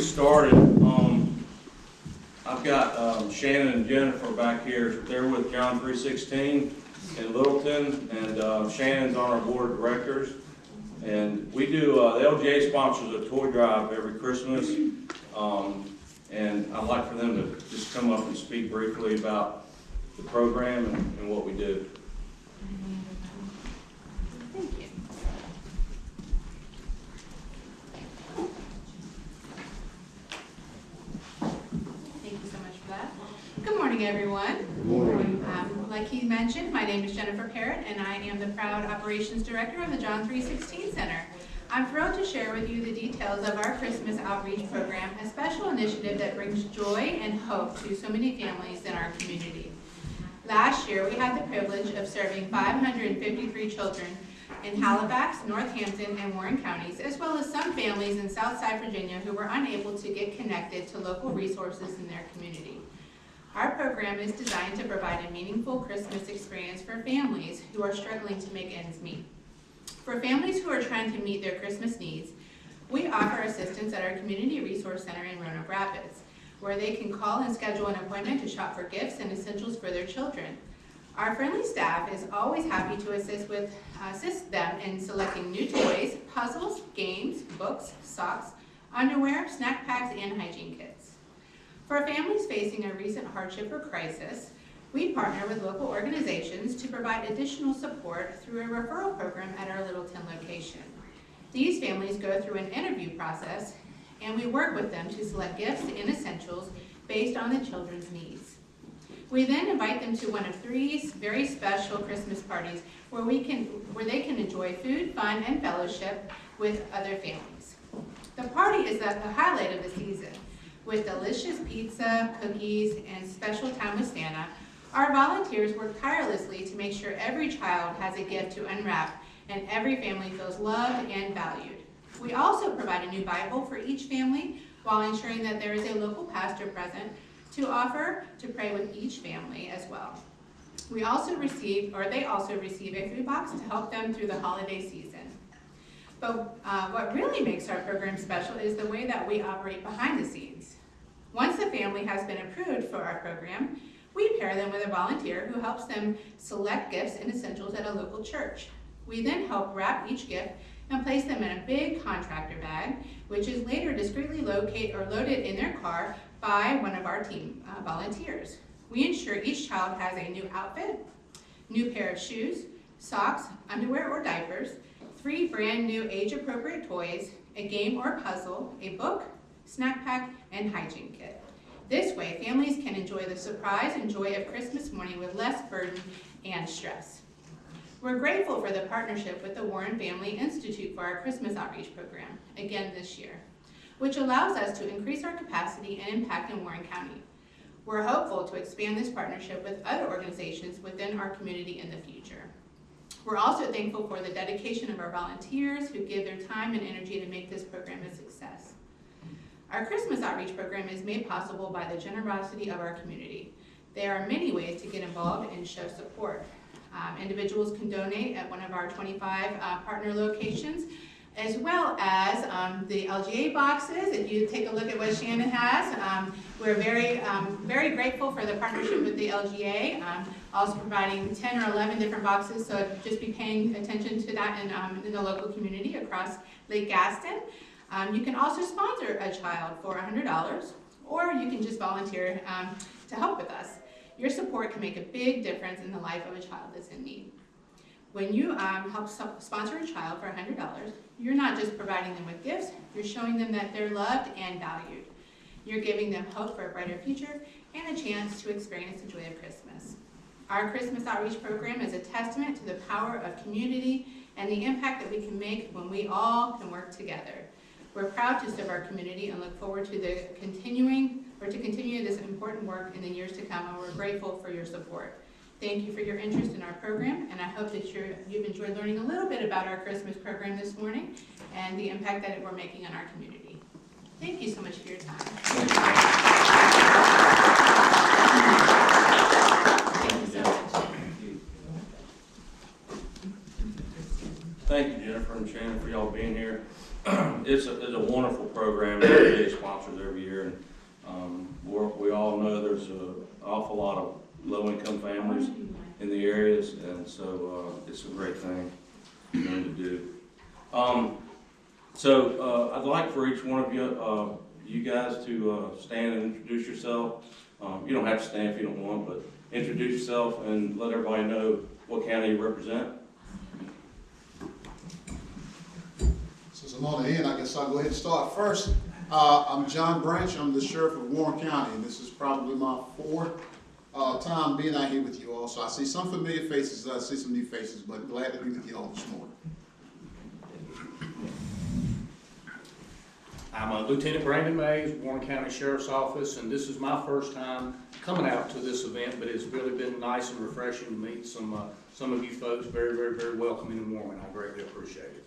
started, I've got Shannon and Jennifer back here. They're with John 3:16 in Littleton, and Shannon's on our board of directors. And we do, the LGA sponsors a toy drive every Christmas, and I'd like for them to just come up and speak briefly about the program and what we do. Thank you. Thank you so much for that. Good morning, everyone. Good morning. Like he mentioned, my name is Jennifer Parrott, and I am the proud operations director of the John 3:16 Center. I'm thrilled to share with you the details of our Christmas outreach program, a special initiative that brings joy and hope to so many families in our community. Last year, we had the privilege of serving 553 children in Halifax, Northampton, and Warren counties, as well as some families in Southside Virginia who were unable to get connected to local resources in their community. Our program is designed to provide a meaningful Christmas experience for families who are struggling to make ends meet. For families who are trying to meet their Christmas needs, we offer assistance at our Community Resource Center in Roanoke Rapids, where they can call and schedule an appointment to shop for gifts and essentials for their children. Our friendly staff is always happy to assist them in selecting new toys, puzzles, games, books, socks, underwear, snack packs, and hygiene kits. For families facing a recent hardship or crisis, we partner with local organizations to provide additional support through a referral program at our Littleton location. These families go through an interview process, and we work with them to select gifts and essentials based on the children's needs. We then invite them to one of 3 very special Christmas parties where they can enjoy food, fun, and fellowship with other families. The party is the highlight of the season. With delicious pizza, cookies, and special time with Santa, our volunteers work tirelessly to make sure every child has a gift to unwrap and every family feels loved and valued. We also provide a new Bible for each family while ensuring that there is a local pastor present to offer to pray with each family as well. They also receive a food box to help them through the holiday season. But what really makes our program special is the way that we operate behind the scenes. Once the family has been approved for our program, we pair them with a volunteer who helps them select gifts and essentials at a local church. We then help wrap each gift and place them in a big contractor bag, which is later discreetly loaded in their car by one of our team volunteers. We ensure each child has a new outfit, new pair of shoes, socks, underwear, or diapers, 3 brand new age-appropriate toys, a game or puzzle, a book, snack pack, and hygiene kit. This way, families can enjoy the surprise and joy of Christmas morning with less burden and stress. We're grateful for the partnership with the Warren Family Institute for our Christmas outreach program, again this year, which allows us to increase our capacity and impact in Warren County. We're hopeful to expand this partnership with other organizations within our community in the future. We're also thankful for the dedication of our volunteers who give their time and energy to make this program a success. Our Christmas outreach program is made possible by the generosity of our community. There are many ways to get involved and show support. Individuals can donate at one of our 25 partner locations, as well as the LGA boxes. If you take a look at what Shannon has, we're very grateful for the partnership with the LGA, also providing 10 or 11 different boxes, so just be paying attention to that in the local community across Lake Gaston. You can also sponsor a child for $100, or you can just volunteer to help with us. Your support can make a big difference in the life of a child that's in need. When you help sponsor a child for $100, you're not just providing them with gifts, you're showing them that they're loved and valued. You're giving them hope for a brighter future and a chance to experience the joy of Christmas. Our Christmas outreach program is a testament to the power of community and the impact that we can make when we all can work together. We're proud to serve our community and look forward to continue this important work in the years to come, and we're grateful for your support. Thank you for your interest in our program, and I hope that you've enjoyed learning a little bit about our Christmas program this morning and the impact that we're making on our community. Thank you so much for your time. Thank you so much. Thank you, Jennifer and Shannon, for y'all being here. It's a wonderful program that they sponsor. sponsors every year. And we all know there's an awful lot of low-income families in the areas, and so it's a great thing to do. I'd like for each one of you guys to stand and introduce yourself. You don't have to stand if you don't want, but introduce yourself and let everybody know what county you represent. Since I'm on the end, I guess I'll go ahead and start. First, I'm John Branche. I'm the sheriff of Warren County, and this is probably my fourth time being out here with you all. So I see some familiar faces, I see some new faces, but glad to be with you all this morning. I'm Lieutenant Brandon Mays, Warren County Sheriff's Office, and this is my first time coming out to this event, but it's really been nice and refreshing to meet some of you folks. Very, very, very welcoming and warm, and I greatly appreciate it.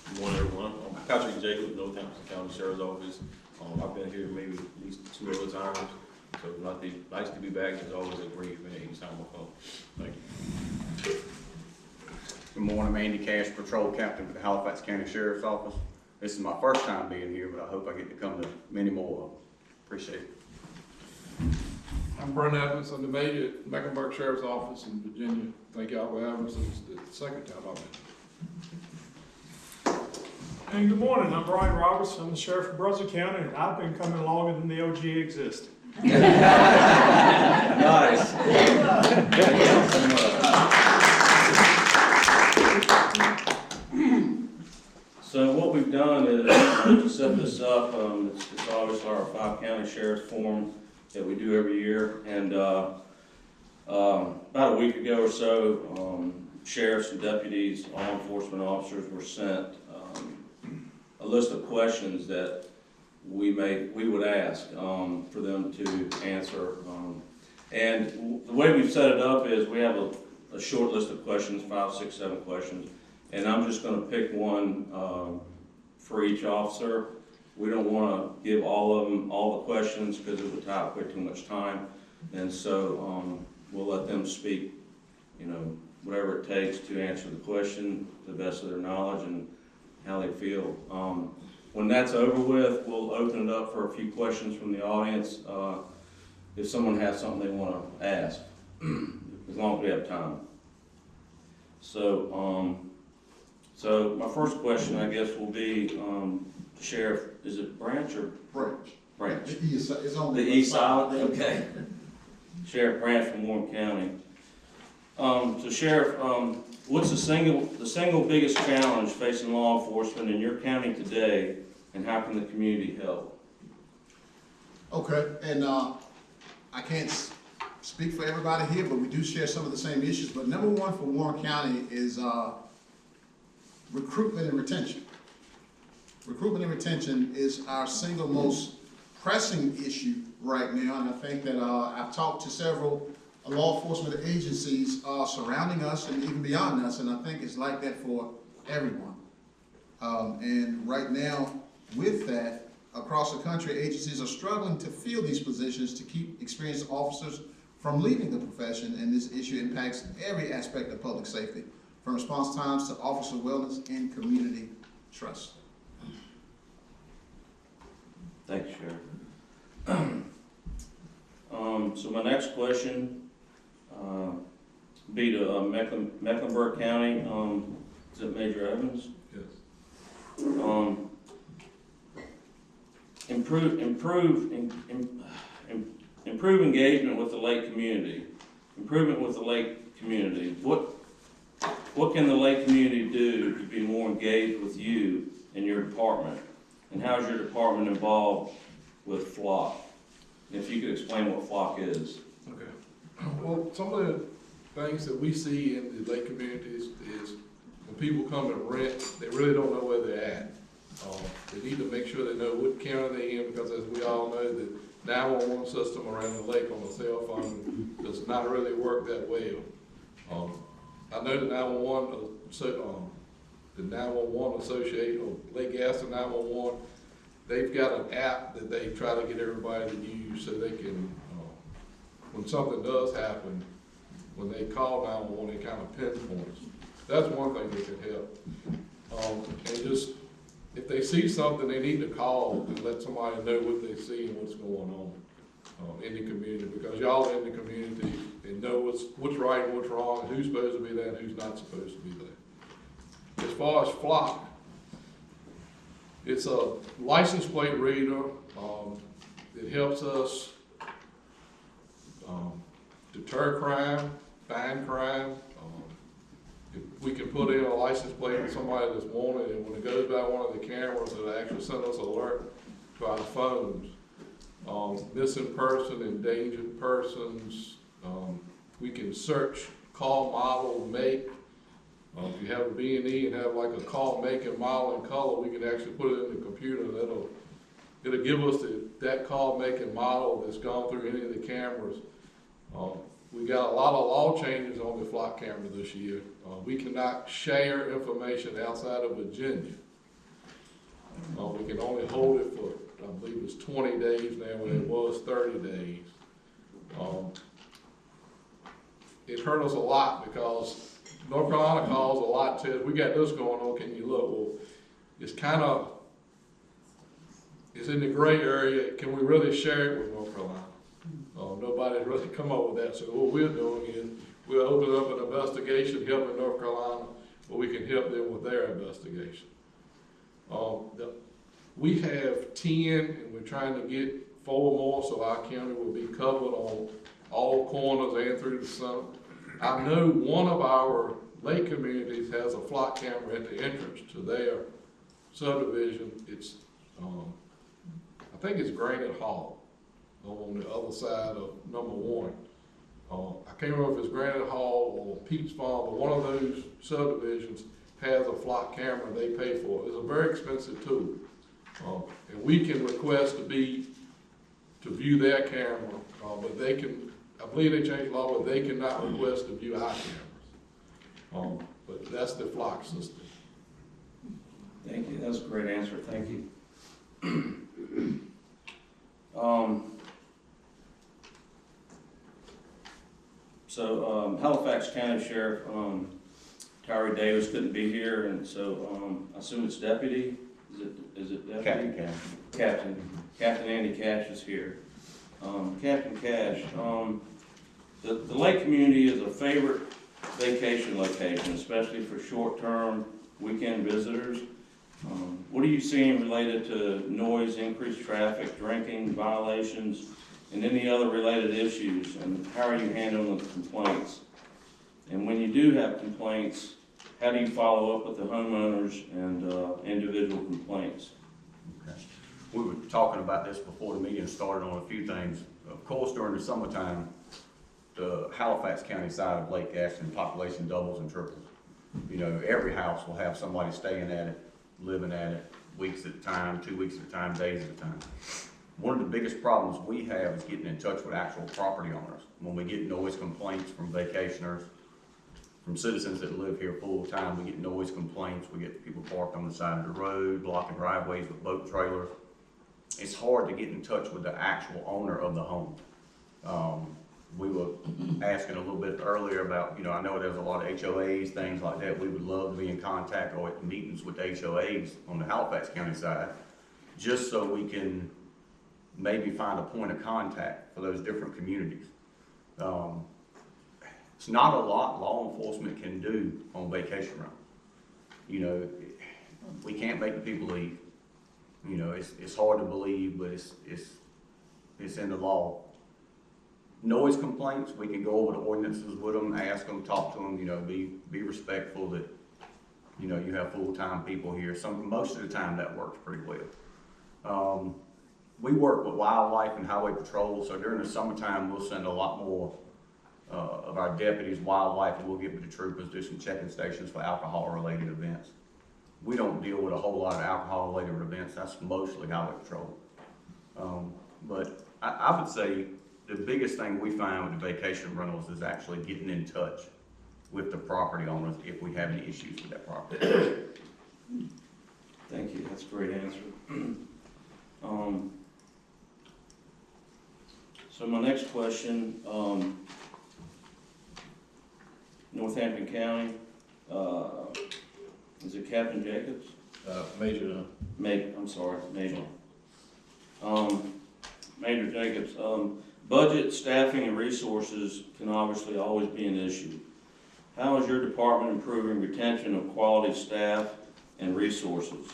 Good morning, everyone. I'm Patrick Jacob, Northampton County Sheriff's Office. I've been here maybe at least 2 other times, so nice to be back. It's always a great event each time I come. Thank you. Good morning, I'm Andy Cash, Patrol Captain for the Halifax County Sheriff's Office. This is my first time being here, but I hope I get to come to many more. Appreciate it. I'm Brent. I'm the major at Mecklenburg Sheriff's Office in Virginia. Thank y'all for having us. It's the second time I've been. And good morning, I'm Brian Roberts. I'm the sheriff of Brunswick County, and I've been coming longer than the OG exists. Nice. So what we've done is to set this up, it's obviously our 5-county sheriff's forum that we do every year. And about a week ago or so, sheriffs and deputies, law enforcement officers were sent a list of questions that we would ask for them to answer. And the way we've set it up is we have a short list of questions, 5, 6, 7 questions. And I'm just going to pick one for each officer. We don't want to give all of them all the questions because it would take way too much time. And so we'll let them speak, whatever it takes to answer the question to the best of their knowledge and how they feel. When that's over with, we'll open it up for a few questions from the audience if someone has something they want to ask, as long as we have time. So my first question, I guess, will be, Sheriff, is it Branche or? Branche. It's on The east side, okay. Sheriff Branche from Warren County. So Sheriff, what's the single biggest challenge facing law enforcement in your county today, and how can the community help? Okay, and I can't speak for everybody here, but we do share some of the same issues. But number one for Warren County is recruitment and retention. Recruitment and retention is our single most pressing issue right now, and I think that I've talked to several law enforcement agencies surrounding us and even beyond us, and I think it's like that for everyone. And right now, with that, across the country, agencies are struggling to fill these positions to keep experienced officers from leaving the profession, and this issue impacts every aspect of public safety, from response times to officer wellness and community trust. Thanks, Sheriff. So my next question be to Mecklenburg County. Is it Major Evans? Yes. Improve engagement with the lake community. Improvement with the lake community. What can the lake community do to be more engaged with you and your department? And how is your department involved with flock? If you could explain what flock is. Okay. Well, some of the things that we see in the lake communities is when people come to rent, they really don't know where they're at. They need to make sure they know what county they're in, because as we all know, the 911 system around the lake on the cell phone does not really work that well. I know the 911 Association, or Lake Gaston 911, they've got an app that they try to get everybody to use so they can, when something does happen, when they call 911, they kind of pinpoint. That's one thing that can help. And just if they see something, they need to call and let somebody know what they see and what's going on in the community, because y'all in the community and know what's right and what's wrong, and who's supposed to be there and who's not supposed to be there. As far as flock, it's a license plate reader. It helps us deter crime, find crime. If we can put in a license plate on somebody that's wanted, and when it goes by one of the cameras, it'll actually send us an alert to our phones. Missing person, endangered persons, we can search call, model, make. If you have a B&E and have like a call, make, and model and color, we can actually put it in the computer, and it'll give us that call, make, and model that's gone through any of the cameras. We got a lot of law changes on the flock camera this year. We cannot share information outside of Virginia. We can only hold it for, I believe it's 20 days now, when it was 30 days. It hurt us a lot because North Carolina calls a lot, says, we got this going on, can you look? Well, it's in the gray area. Can we really share it with North Carolina? Nobody's really come up with that. So what we're doing is we'll open up an investigation helping North Carolina, where we can help them with their investigation. We have 10, and we're trying to get 4 more, so our county will be covered on all corners and through the center. I know one of our lake communities has a flock camera at the entrance to their subdivision. It's, I think it's Granite Hall on the other side of number 1. I can't remember if it's Granite Hall or Pete's Farm, but one of those subdivisions has a flock camera they pay for. It's a very expensive tool. And we can request to view their camera, but they can, I believe they changed the law, but they cannot request to view our cameras. But that's the flock system. Thank you, that's a great answer, thank you. Halifax County Sheriff, Tyree Davis couldn't be here, and so, I assume it's deputy, is it deputy? Captain Andy Cash is here. Captain Cash, the lake community is a favorite vacation location, especially for short-term weekend visitors. What are you seeing related to noise, increased traffic, drinking violations, and any other related issues, and how are you handling the complaints? And when you do have complaints, how do you follow up with the homeowners and individual complaints? Okay. We were talking about this before the meeting started on a few things. Of course, during the summertime, the Halifax County side of Lake Ashton population doubles and triples. You know, every house will have somebody staying at it, living at it, weeks at a time, 2 weeks at a time, days at a time. One of the biggest problems we have is getting in touch with actual property owners. When we get noise complaints from vacationers, from citizens that live here full time, we get noise complaints, we get people parked on the side of the road, blocking driveways with boat trailers. It's hard to get in touch with the actual owner of the home. We were asking a little bit earlier about, I know there's a lot of HOAs, things like that. We would love to be in contact or at meetings with HOAs on the Halifax County side, just so we can maybe find a point of contact for those different communities. It's not a lot law enforcement can do on vacation rentals. We can't make the people leave. It's hard to believe, but it's in the law. Noise complaints, we can go over the ordinances with them, ask them, talk to them, be respectful that, you have full-time people here. Most of the time that works pretty well. We work with wildlife and highway patrol, so during the summertime, we'll send a lot more of our deputies, wildlife, and we'll get with the troopers, do some checking stations for alcohol-related events. We don't deal with a whole lot of alcohol-related events. That's mostly highway patrol. But I would say the biggest thing we find with the vacation rentals is actually getting in touch with the property owners if we have any issues with that property. Thank you, that's a great answer. So my next question, Northampton County, is it Captain Jacobs? Major Major Jacobs, budget, staffing, and resources can obviously always be an issue. How is your department improving retention of quality staff and resources,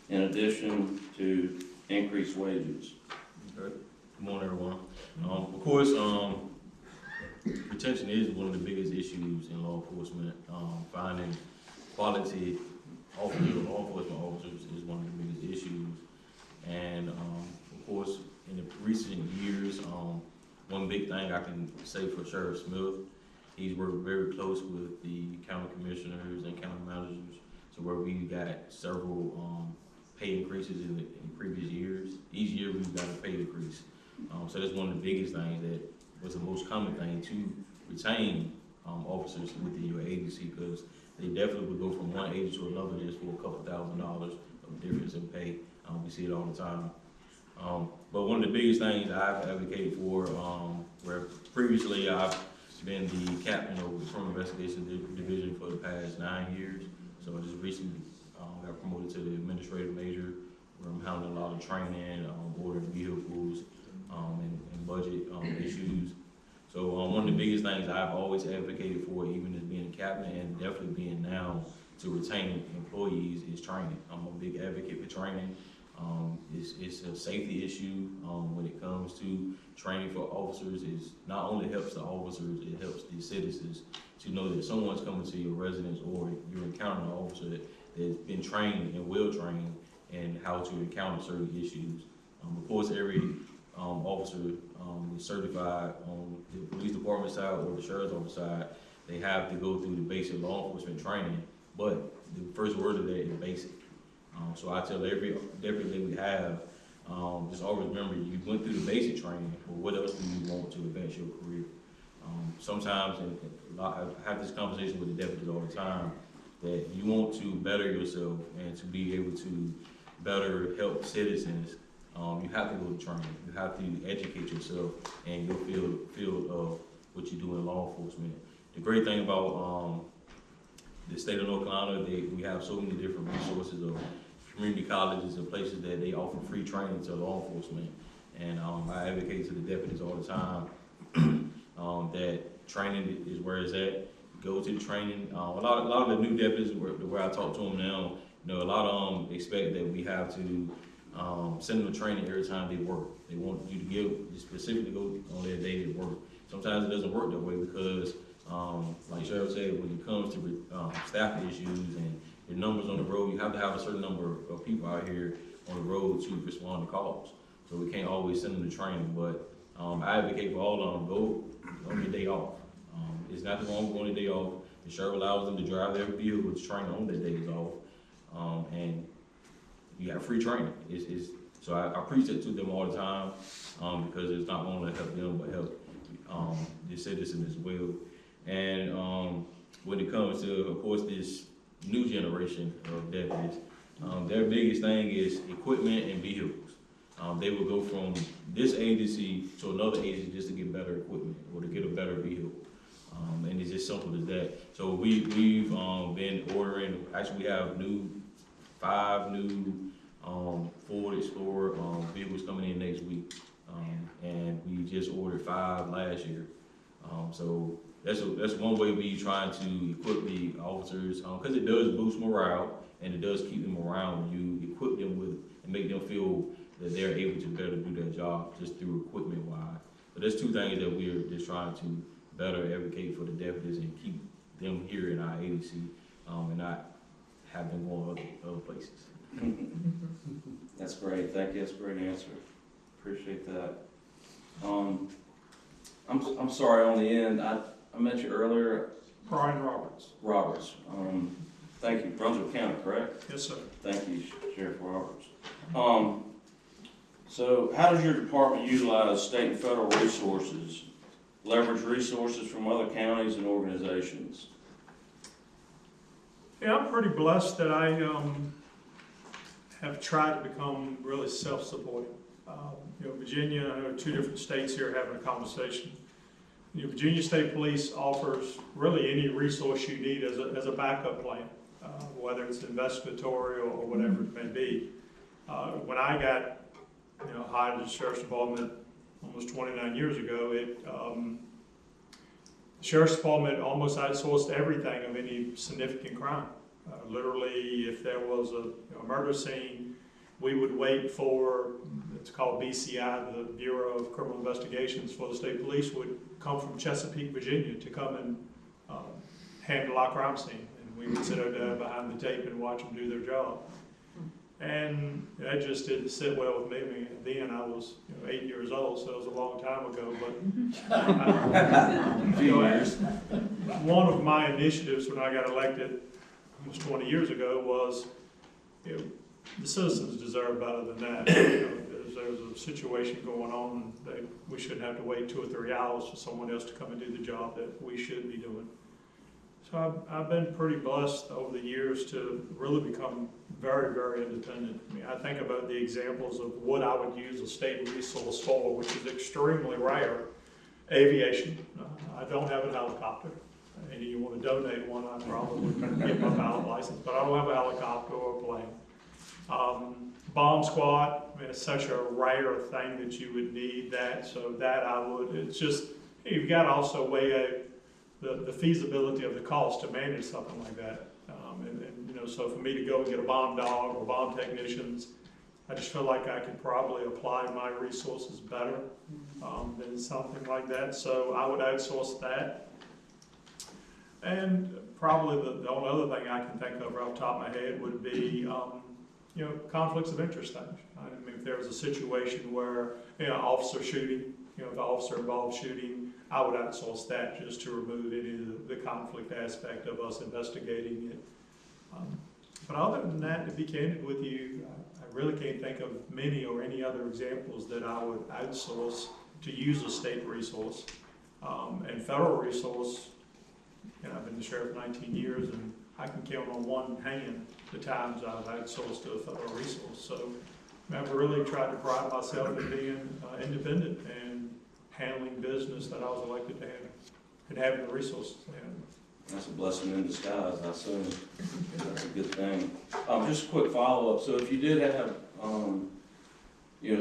in addition to increased wages? Okay. Good morning, everyone. Of course, retention is one of the biggest issues in law enforcement. Finding quality officers, law enforcement officers is one of the biggest issues. And of course, in the recent years, one big thing I can say for Sheriff Smith, he's worked very close with the county commissioners and county managers, to where we got several pay increases in previous years. Each year we've got a pay increase. So that's one of the biggest things that was the most common thing to retain officers within your agency, because they definitely would go from one agency to another just for a couple $1,000s of difference in pay. We see it all the time. But one of the biggest things I've advocated for, where previously I've been the captain of the Criminal Investigation Division for the past 9 years. So I just recently got promoted to the administrative major, where I'm handling a lot of training, ordering vehicles, and budget issues. So one of the biggest things I've always advocated for, even as being a captain and definitely being now to retain employees, is training. I'm a big advocate for training. It's a safety issue when it comes to training for officers. It not only helps the officers, it helps the citizens to know that someone's coming to your residence, or you're encountering an officer that's been trained and well trained in how to encounter certain issues. Of course, every officer is certified on the police department side or the sheriff's office side. They have to go through the basic law enforcement training, but the first word of that is basic. So I tell every deputy that we have, just always remember, you went through the basic training, but what else do you want to advance your career? Sometimes, and I have this conversation with the deputies all the time, that you want to better yourself and to be able to better help citizens, you have to go to training. You have to educate yourself in your field of what you do in law enforcement. The great thing about the state of North Carolina, we have so many different resources of community colleges and places that they offer free training to law enforcement. And I advocate to the deputies all the time that training is where it's at. Go to the training. A lot of the new deputies, where I talk to them now, a lot of them expect that we have to send them to training every time they work. They want you to specifically go on their day to work. Sometimes it doesn't work that way because, like Sheriff said, when it comes to staffing issues and the numbers on the road, you have to have a certain number of people out here on the road to respond to calls. So we can't always send them to training, but I advocate for all of them, go on your day off. It's nothing wrong with going a day off. The sheriff allows them to drive their vehicle to train on their days off, and you have free training. So I preach it to them all the time because it's not only to help them, but help the citizens as well. And when it comes to, of course, this new generation of deputies, their biggest thing is equipment and vehicles. They will go from this agency to another agency just to get better equipment or to get a better vehicle. And it's as simple as that. So we've been ordering, actually we have 5 new Ford Explorer vehicles coming in next week. And we just ordered 5 last year. So that's one way we trying to equip the officers, because it does boost morale and it does keep them around when you equip them with and make them feel that they're able to better do their job just through equipment wise. But there's 2 things that we're just trying to better advocate for the deputies and keep them here in our agency and not have them going other places. That's great. Thank you. That's a great answer. Appreciate that. I'm sorry on the end. I mentioned earlier. Brian Roberts. Roberts. Thank you. Brunswick County, correct? Yes, sir. Thank you, Sheriff Roberts. So how does your department utilize state and federal resources, leverage resources from other counties and organizations? Yeah, I'm pretty blessed that I have tried to become really self-supporting. Virginia, I know 2 different states here having a conversation. Virginia State Police offers really any resource you need as a backup plan, whether it's investigatory or whatever it may be. When I got, hired as sheriff's department almost 29 years ago, the sheriff's department almost outsourced everything of any significant crime. Literally, if there was a murder scene, we would wait for, it's called BCI, the Bureau of Criminal Investigations for the state police, would come from Chesapeake, Virginia to come and handle our crime scene. And we would sit out there behind the tape and watch them do their job. And that just didn't sit well with me. I mean, then I was 8 years old, so it was a long time ago. But one of my initiatives when I got elected almost 20 years ago was, the citizens deserve better than that. There's a situation going on, and we shouldn't have to wait 2 or 3 hours for someone else to come and do the job that we should be doing. So I've been pretty blessed over the years to really become very, very independent. I mean, I think about the examples of what I would use a state resource for, which is extremely rare. Aviation. I don't have a helicopter. And you want to donate one, I probably would get my pilot license, but I don't have a helicopter or a plane. Bomb squad, I mean, it's such a rare thing that you would need that, so that I would, it's just, you've got to also weigh out the feasibility of the cost to manage something like that. So for me to go and get a bomb dog or bomb technicians, I just feel like I could probably apply my resources better than something like that. So I would outsource that. And probably the only other thing I can think of right off the top of my head would be, conflicts of interest things. I mean, if there was a situation where, officer shooting, if the officer involved shooting, I would outsource that just to remove any of the conflict aspect of us investigating it. But other than that, to be candid with you, I really can't think of many or any other examples that I would outsource to use a state resource. And federal resource, I've been the sheriff 19 years, and I can count on one hand the times I've outsourced to a federal resource. So I've really tried to pride myself in being independent and handling business that I was elected to handle and having the resources to handle. That's a blessing in disguise, I assume. That's a good thing. Just a quick follow-up. So if you did have,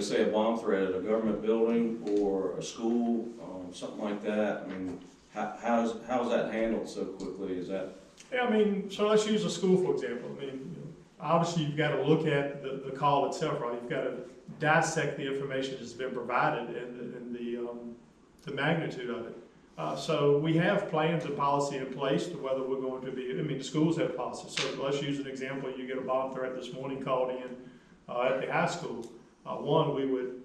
say a bomb threat at a government building or a school, something like that, I mean, how's that handled so quickly? Is that? Yeah, I mean, so let's use a school, for example. I mean, obviously you've got to look at the call itself, right? You've got to dissect the information that's been provided and the magnitude of it. So we have plans and policy in place to whether we're going to be, the schools have policies. So let's use an example. You get a bomb threat this morning called in at the high school. One, we would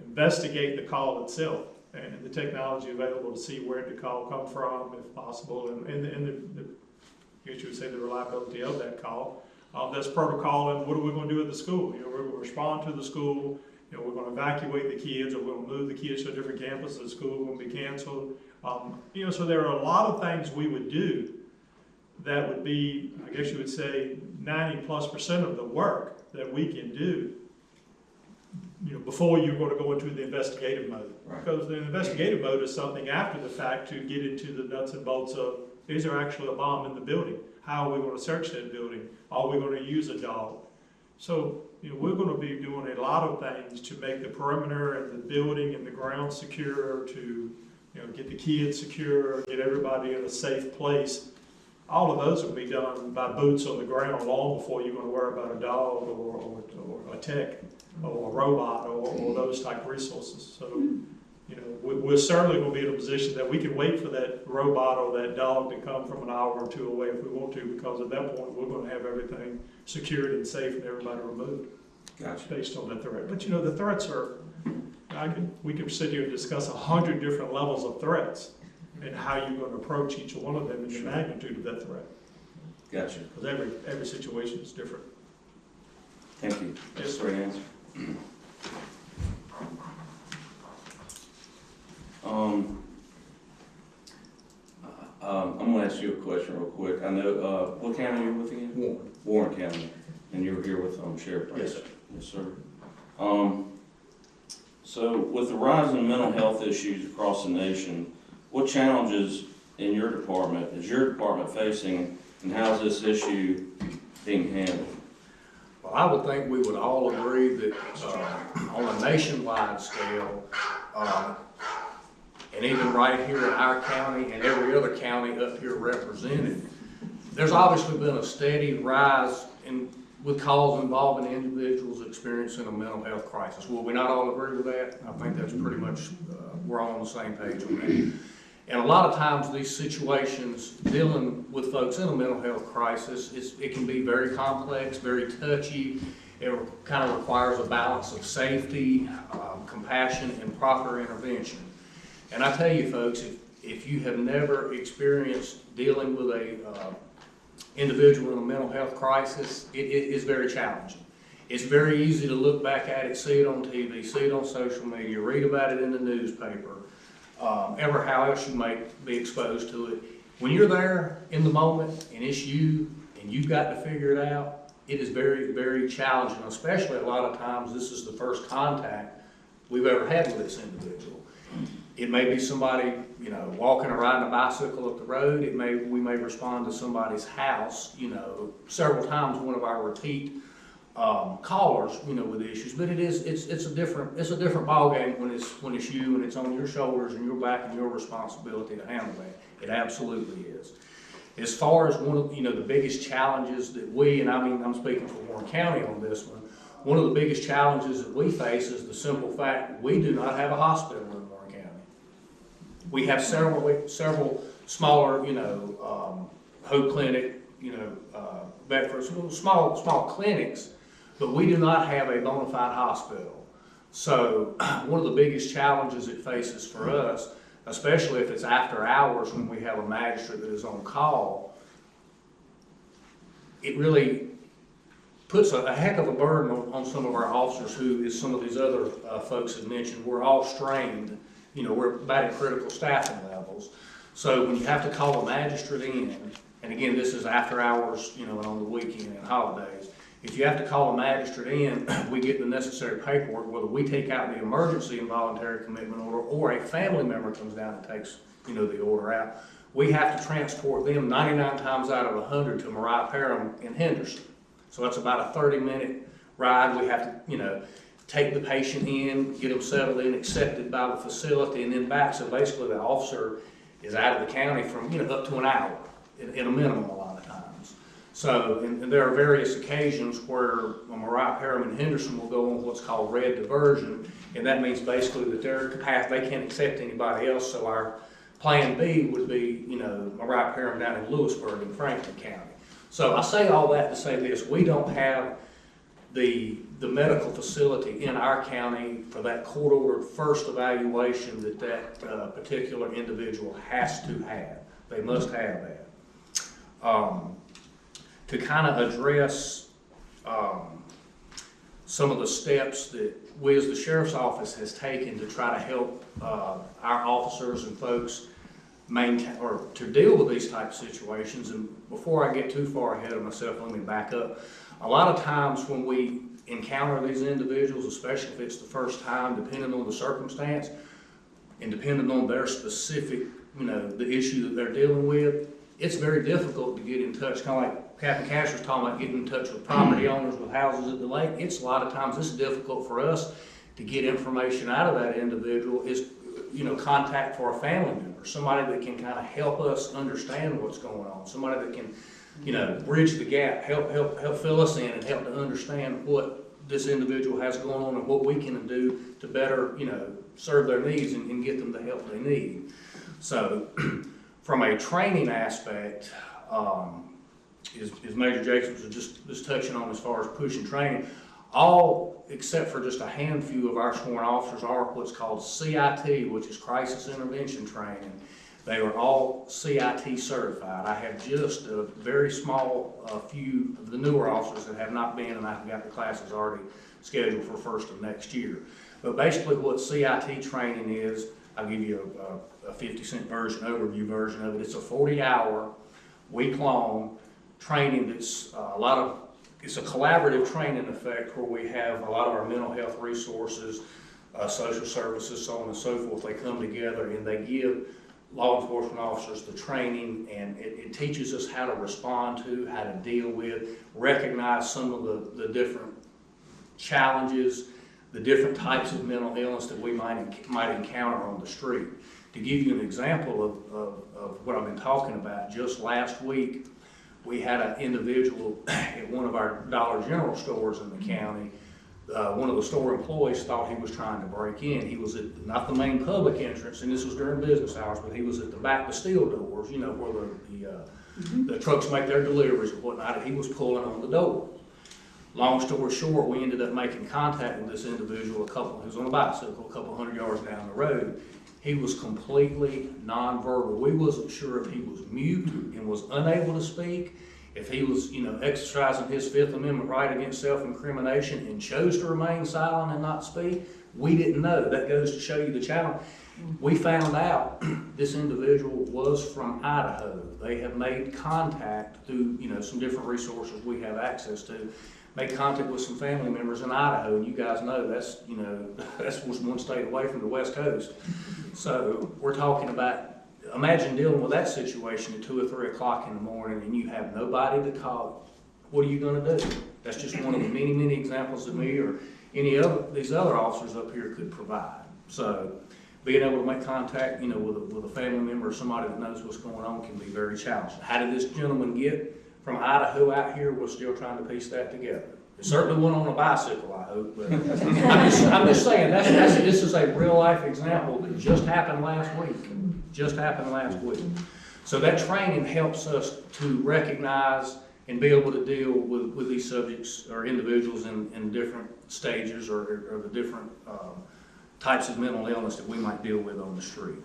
investigate the call itself and the technology available to see where the call come from, if possible, and I guess you would say the reliability of that call. That's protocol, and what are we going to do at the school? We're going to respond to the school. We're going to evacuate the kids, or we're going to move the kids to a different campus. The school will be canceled. So there are a lot of things we would do that would be, I guess you would say, 90+% of the work that we can do, before you're going to go into the investigative mode. Right. Because the investigative mode is something after the fact to get into the nuts and bolts of, is there actually a bomb in the building? How are we going to search that building? Are we going to use a dog? So, we're going to be doing a lot of things to make the perimeter and the building and the ground secure, to, get the kids secure, get everybody in a safe place. All of those will be done by boots on the ground long before you're going to worry about a dog or a tech or a robot or those type of resources. So, we're certainly going to be in a position that we can wait for that robot or that dog to come from an hour or two away if we want to, because at that point we're going to have everything secured and safe and everybody removed. Gotcha. Based on that threat. But the threats are, we could sit here and discuss 100 different levels of threats and how you're going to approach each one of them and the magnitude of that threat. Gotcha. Because every situation is different. Thank you. That's the right answer. I'm going to ask you a question real quick. I know, what county are you with again? Warren County. And you're here with Sheriff Branche? Yes, sir. Yes, sir. So with the rise in mental health issues across the nation, what challenges is your department facing, and how is this issue being handled? I would think we would all agree that on a nationwide scale, and even right here in our county and every other county up here represented, there's obviously been a steady rise with calls involving individuals experiencing a mental health crisis. Will we not all agree with that? I think that's pretty much, we're all on the same page on that. And a lot of times these situations dealing with folks in a mental health crisis, it can be very complex, very touchy. It kind of requires a balance of safety, compassion, and proper intervention. And I tell you folks, if you have never experienced dealing with a individual in a mental health crisis, it is very challenging. It's very easy to look back at it, see it on TV, see it on social media, read about it in the newspaper, ever how else you might be exposed to it. When you're there in the moment and it's you and you've got to figure it out, it is very, very challenging, especially a lot of times this is the first contact we've ever had with this individual. It may be somebody, you know, walking or riding a bicycle up the road. We may respond to somebody's house, you know, several times one of our repeat callers, you know, with issues. But it's a different ballgame when it's you and it's on your shoulders and your back and your responsibility to handle that. It absolutely is. As far as one of, you know, the biggest challenges that we, and I mean, I'm speaking for Warren County on this one of the biggest challenges that we face is the simple fact we do not have a hospital in Warren County. We have several smaller, you know, Hope Clinic, you know, Bedford, small clinics, but we do not have a bona fide hospital. So one of the biggest challenges it faces for us, especially if it's after hours when we have a magistrate that is on call, it really puts a heck of a burden on some of our officers who, as some of these other folks have mentioned, we're all strained. You know, we're about at critical staffing levels. So when you have to call a magistrate in, and again, this is after hours, you know, and on the weekend and holidays, if you have to call a magistrate in, we get the necessary paperwork, whether we take out the emergency involuntary commitment order or a family member comes down and takes, you know, the order out, we have to transport them 99 times out of 100 to Mariah Parham in Henderson. So that's about a 30-minute ride. We have to, you know, take the patient in, get them settled in, accepted by the facility, and then back. So basically the officer is out of the county from, you know, up to an hour in a minimum a lot of times. So, and there are various occasions where Mariah Parham and Henderson will go on what's called red diversion, and that means basically that their capacity, they can't accept anybody else. So our plan B would be, you know, Mariah Parham down in Lewisburg in Franklin County. So I say all that to say this: we don't have the medical facility in our county for that court-ordered first evaluation that particular individual has to have. They must have that. To kind of address some of the steps that we as the Sheriff's Office has taken to try to help our officers and folks maintain or to deal with these type of situations. And before I get too far ahead of myself, let me back up. A lot of times when we encounter these individuals, especially if it's the first time, depending on the circumstance and depending on their specific, you know, the issue that they're dealing with, it's very difficult to get in touch. Kind of like Captain Cash was talking about getting in touch with property owners with houses at the lake. It's a lot of times it's difficult for us to get information out of that individual. Is, you know, contact for a family member, somebody that can kind of help us understand what's going on, somebody that can, you know, bridge the gap, help fill us in and help to understand what this individual has going on and what we can do to better, you know, serve their needs and get them the help they need. So from a training aspect, as Major Jacobs was just touching on as far as pushing training, all except for just a handful of our sworn officers are what's called CIT, which is Crisis Intervention Training. They are all CIT certified. I have just a very small few of the newer officers that have not been, and I've got the classes already scheduled for first of next year. But basically what CIT training is, I'll give you a 50-cent overview version of it. It's a 40-hour, week-long training that's it's a collaborative training effect where we have a lot of our mental health resources, social services, so on and so forth. They come together and they give law enforcement officers the training, and it teaches us how to respond to, how to deal with, recognize some of the different challenges, the different types of mental illness that we might encounter on the street. To give you an example of what I've been talking about, just last week, we had an individual at one of our Dollar General stores in the county. One of the store employees thought he was trying to break in. He was at, not the main public entrance, and this was during business hours, but he was at the back, the steel doors, you know, where the trucks make their deliveries and whatnot, and he was pulling on the door. Long story short, we ended up making contact with this individual, who was on a bicycle, a couple hundred yards down the road. He was completely nonverbal. We wasn't sure if he was mute and was unable to speak, if he was, you know, exercising his Fifth Amendment right against self-incrimination and chose to remain silent and not speak. We didn't know. That goes to show you the challenge. We found out this individual was from Idaho. They have made contact through, you know, some different resources we have access to. Made contact with some family members in Idaho, and you guys know that's, you know, that's just one state away from the West Coast. So we're talking about, imagine dealing with that situation at 2 or 3 o'clock in the morning and you have nobody to call. What are you gonna do? That's just one of the many, many examples that me or any other, these other officers up here could provide. So being able to make contact, you know, with a family member or somebody that knows what's going on can be very challenging. How did this gentleman get from Idaho out here? We're still trying to piece that together. It certainly went on a bicycle, I hope, but I'm just saying, this is a real life example that just happened last week. So that training helps us to recognize and be able to deal with these subjects or individuals in different stages or the different types of mental illness that we might deal with on the street.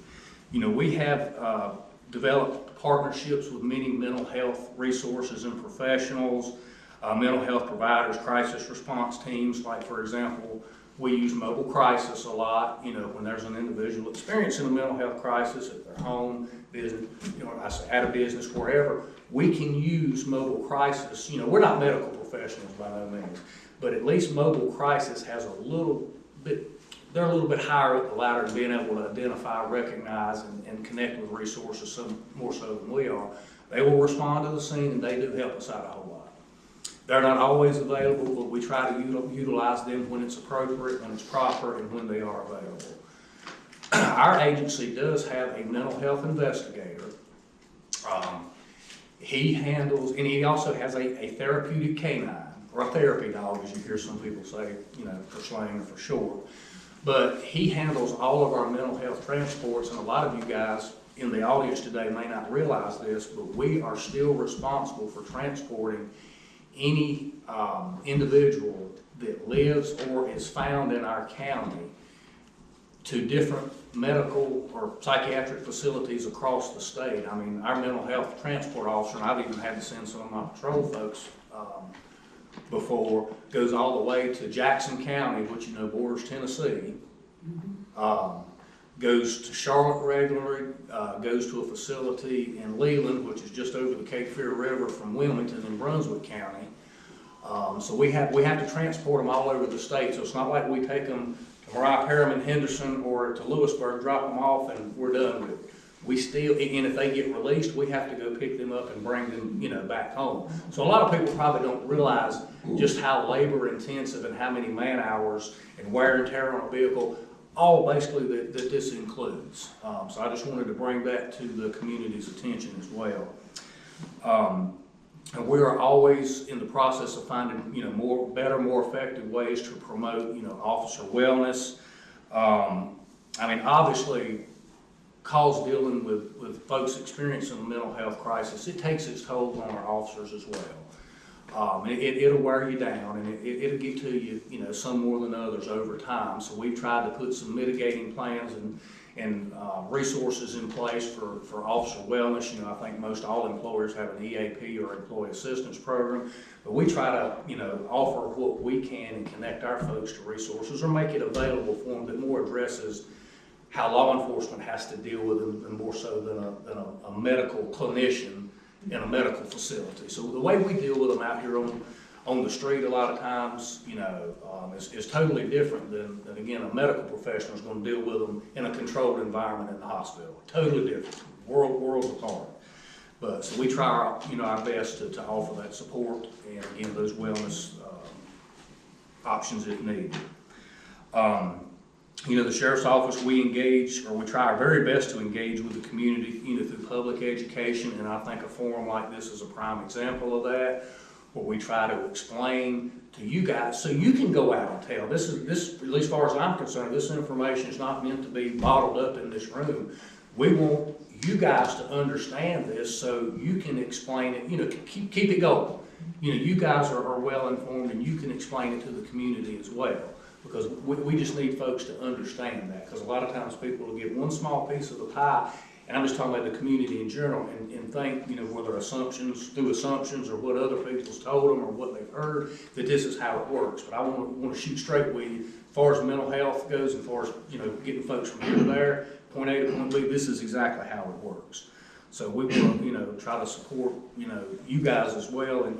You know, we have developed partnerships with many mental health resources and professionals, mental health providers, crisis response teams. Like, for example, we use mobile crisis a lot. You know, when there's an individual experiencing a mental health crisis at their home, business, you know, at a business, wherever, we can use mobile crisis. You know, we're not medical professionals by no means, but at least mobile crisis has a little bit, they're a little bit higher up the ladder in being able to identify, recognize, and connect with resources some more so than we are. They will respond to the scene, and they do help us out a whole lot. They're not always available, but we try to utilize them when it's appropriate, when it's proper, and when they are available. Our agency does have a mental health investigator. He handles, and he also has a therapeutic canine, or a therapy dog, as you hear some people say, you know, for slang or for short. But he handles all of our mental health transports, and a lot of you guys in the audience today may not realize this, but we are still responsible for transporting any individual that lives or is found in our county to different medical or psychiatric facilities across the state. I mean, our mental health transport officer, and I've even had to send some of my patrol folks before, goes all the way to Jackson County, which, you know, borders Tennessee, goes to Charlotte regularly, goes to a facility in Leland, which is just over the Cape Fear River from Wilmington in Brunswick County. So we have to transport them all over the state. So it's not like we take them to Mariah, Perriman, Henderson, or to Lewisburg, drop them off, and we're done with it. We still, and if they get released, we have to go pick them up and bring them, you know, back home. So a lot of people probably don't realize just how labor intensive and how many man hours and wear and tear on a vehicle, all basically that this includes. So I just wanted to bring that to the community's attention as well. And we are always in the process of finding, you know, better, more effective ways to promote, you know, officer wellness. I mean, obviously, cause dealing with folks experiencing a mental health crisis, it takes its toll on our officers as well. It'll wear you down, and it'll get to you, you know, some more than others over time. So we've tried to put some mitigating plans and resources in place for officer wellness. You know, I think most all employers have an EAP or employee assistance program, but we try to, you know, offer what we can and connect our folks to resources or make it available for them that more addresses how law enforcement has to deal with them, and more so than a medical clinician in a medical facility. So the way we deal with them out here on the street a lot of times, is totally different than again, a medical professional is gonna deal with them in a controlled environment in the hospital. Totally different, worlds apart. But, so we try our best to offer that support and again, those wellness, options if needed. The sheriff's office, we try our very best to engage with the community, through public education, and I think a forum like this is a prime example of that, where we try to explain to you guys, so you can go out and tell. This, at least as far as I'm concerned, this information is not meant to be bottled up in this room. We want you guys to understand this so you can explain it, keep it going. You guys are well informed and you can explain it to the community as well. Because we just need folks to understand that, because a lot of times people will get one small piece of the pie, and I'm just talking about the community in general, and think, whether through assumptions or what other people's told them or what they've heard, that this is how it works. But I want to shoot straight with you, as far as mental health goes, as far as, getting folks from here to there, point A to point B, this is exactly how it works. So we want to, try to support, you guys as well and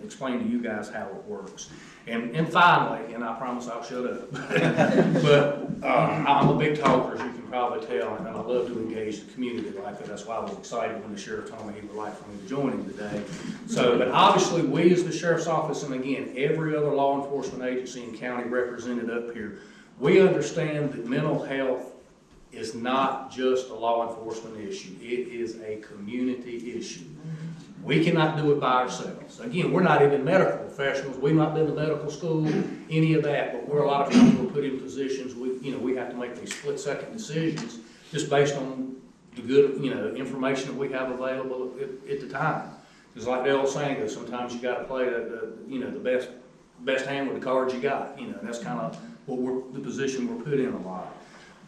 explain to you guys how it works. And finally, and I promise I'll shut up, but I'm a big talker, as you can probably tell, and I love to engage the community like that. That's why I was excited when the sheriff told me he would like for me to join him today. So, but obviously we as the sheriff's office, and again, every other law enforcement agency and county represented up here, we understand that mental health is not just a law enforcement issue. It is a community issue. We cannot do it by ourselves. Again, we're not even medical professionals. We've not been to medical school, any of that, but we're a lot of times we're put in positions we have to make these split-second decisions just based on the good, information that we have available at the time. Because like the old saying goes, sometimes you got to play the best hand with the cards you got. That's kind of the position we're put in a lot.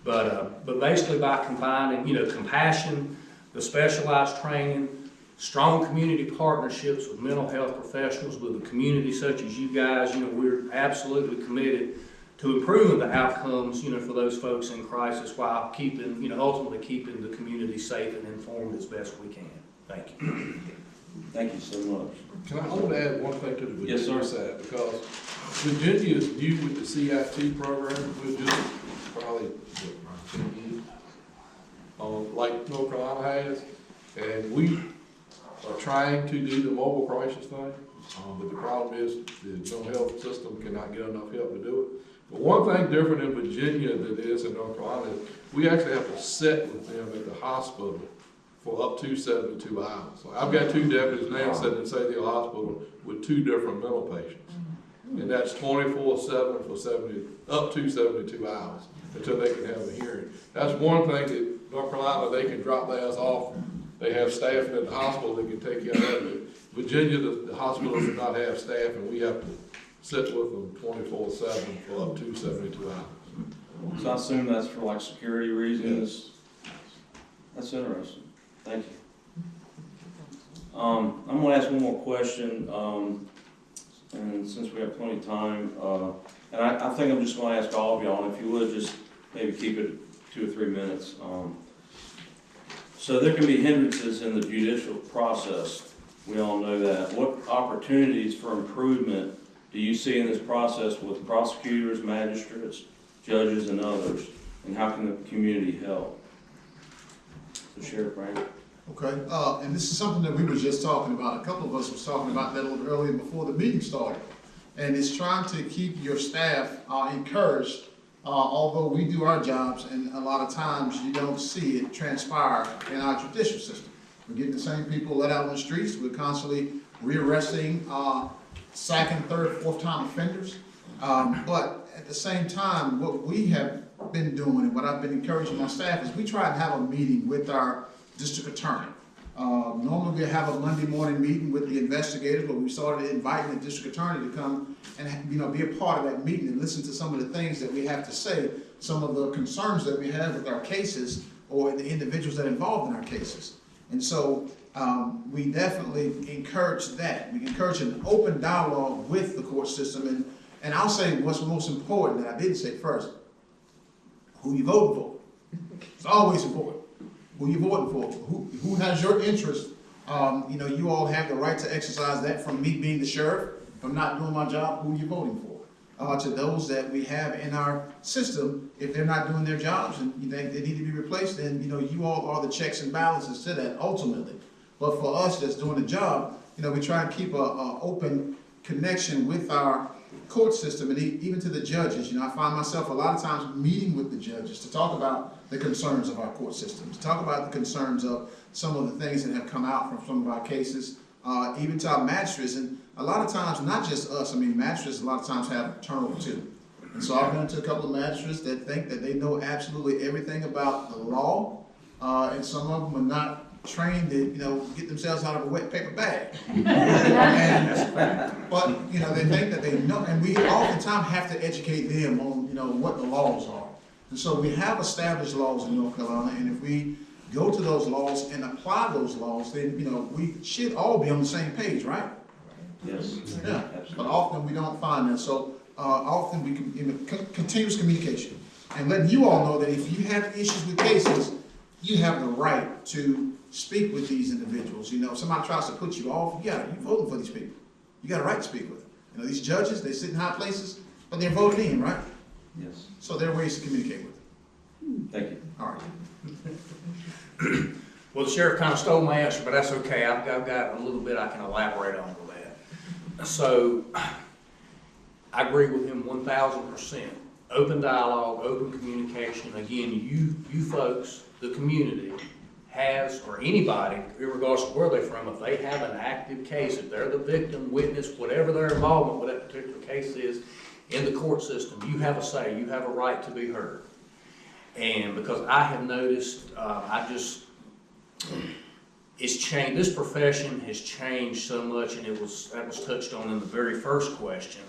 But basically by combining, compassion, the specialized training, strong community partnerships with mental health professionals, with a community such as you guys, we're absolutely committed to improving the outcomes, for those folks in crisis while keeping, ultimately keeping the community safe and informed as best we can. Thank you. Thank you so much. I want to add one thing to the Yes, Virginia sir. side, because Virginia is new with the CIT program. We're just probably 10 years, like North Carolina has, and we are trying to do the mobile crisis thing, but the problem is the mental health system cannot get enough help to do it. But one thing different in Virginia than it is in North Carolina is we actually have to sit with them at the hospital for up to 72 hours. So I've got 2 deputies now sitting in Sathiel Hospital with 2 different mental patients. And that's 24/7 for up to 72 hours until they can have a hearing. That's one thing that North Carolina, they can drop their ass off. They have staff at the hospital that can take care of that. Virginia, the hospitals do not have staff, and we have to sit with them 24/7 for up to 72 hours. So I assume that's for like security reasons? That's interesting. Thank you. I'm gonna ask one more question, and since we have plenty of time, and I think I'm just gonna ask all of y'all, and if you would, just maybe keep it 2 or 3 minutes. So there can be hindrances in the judicial process. We all know that. What opportunities for improvement do you see in this process with prosecutors, magistrates, judges, and others? And how can the community help? So Sheriff Branche. Okay, and this is something that we were just talking about. A couple of us was talking about that a little earlier before the meeting started. And it's trying to keep your staff encouraged, although we do our jobs, and a lot of times you don't see it transpire in our judicial system. We're getting the same people let out on the streets. We're constantly rearresting, second, third, fourth time offenders. But at the same time, what we have been doing and what I've been encouraging my staff is we try and have a meeting with our district attorney. Normally we have a Monday morning meeting with the investigators, but we started inviting the district attorney to come and be a part of that meeting and listen to some of the things that we have to say, some of the concerns that we have with our cases or the individuals that are involved in our cases. And so we definitely encourage that. We encourage an open dialogue with the court system. And I'll say what's most important that I didn't say first, who you voting for. It's always important. Who you voting for? Who has your interest? You all have the right to exercise that from me being the sheriff. if I'm not doing my job, who are you voting for? To those that we have in our system, if they're not doing their jobs and you think they need to be replaced, then, you all are the checks and balances to that ultimately. But for us that's doing the job, we try and keep a open connection with our court system and even to the judges. I find myself a lot of times meeting with the judges to talk about the concerns of our court system, to talk about the concerns of some of the things that have come out from some of our cases, even to our magistrates. And a lot of times, not just us, magistrates a lot of times have turnover too. And so I've been to a couple of magistrates that think that they know absolutely everything about the law, and some of them are not trained to, get themselves out of a wet paper bag. But, they think that they know, and we oftentimes have to educate them on, what the laws are. And so we have established laws in North Carolina, and if we go to those laws and apply those laws, then, we should all be on the same page, right? Yes. Yeah, but often we don't find that. So often we can, continuous communication. And letting you all know that if you have issues with cases, you have the right to speak with these individuals. If somebody tries to put you off, you're voting for these people. You got a right to speak with them. These judges, they sit in high places, but they're voted in, right? Yes. So there are ways to communicate with them. Thank you. All right. Well, the sheriff kind of stole my answer, but that's okay. I've got a little bit I can elaborate on with that. So, I agree with him 1,000%. Open dialogue, open communication. Again, you folks, the community, has, or anybody, regardless of where they're from, if they have an active case, if they're the victim, witness, whatever their involvement with that particular case is in the court system, you have a say, you have a right to be heard. And because I have noticed, it's changed, this profession has changed so much, and that was touched on in the very first question.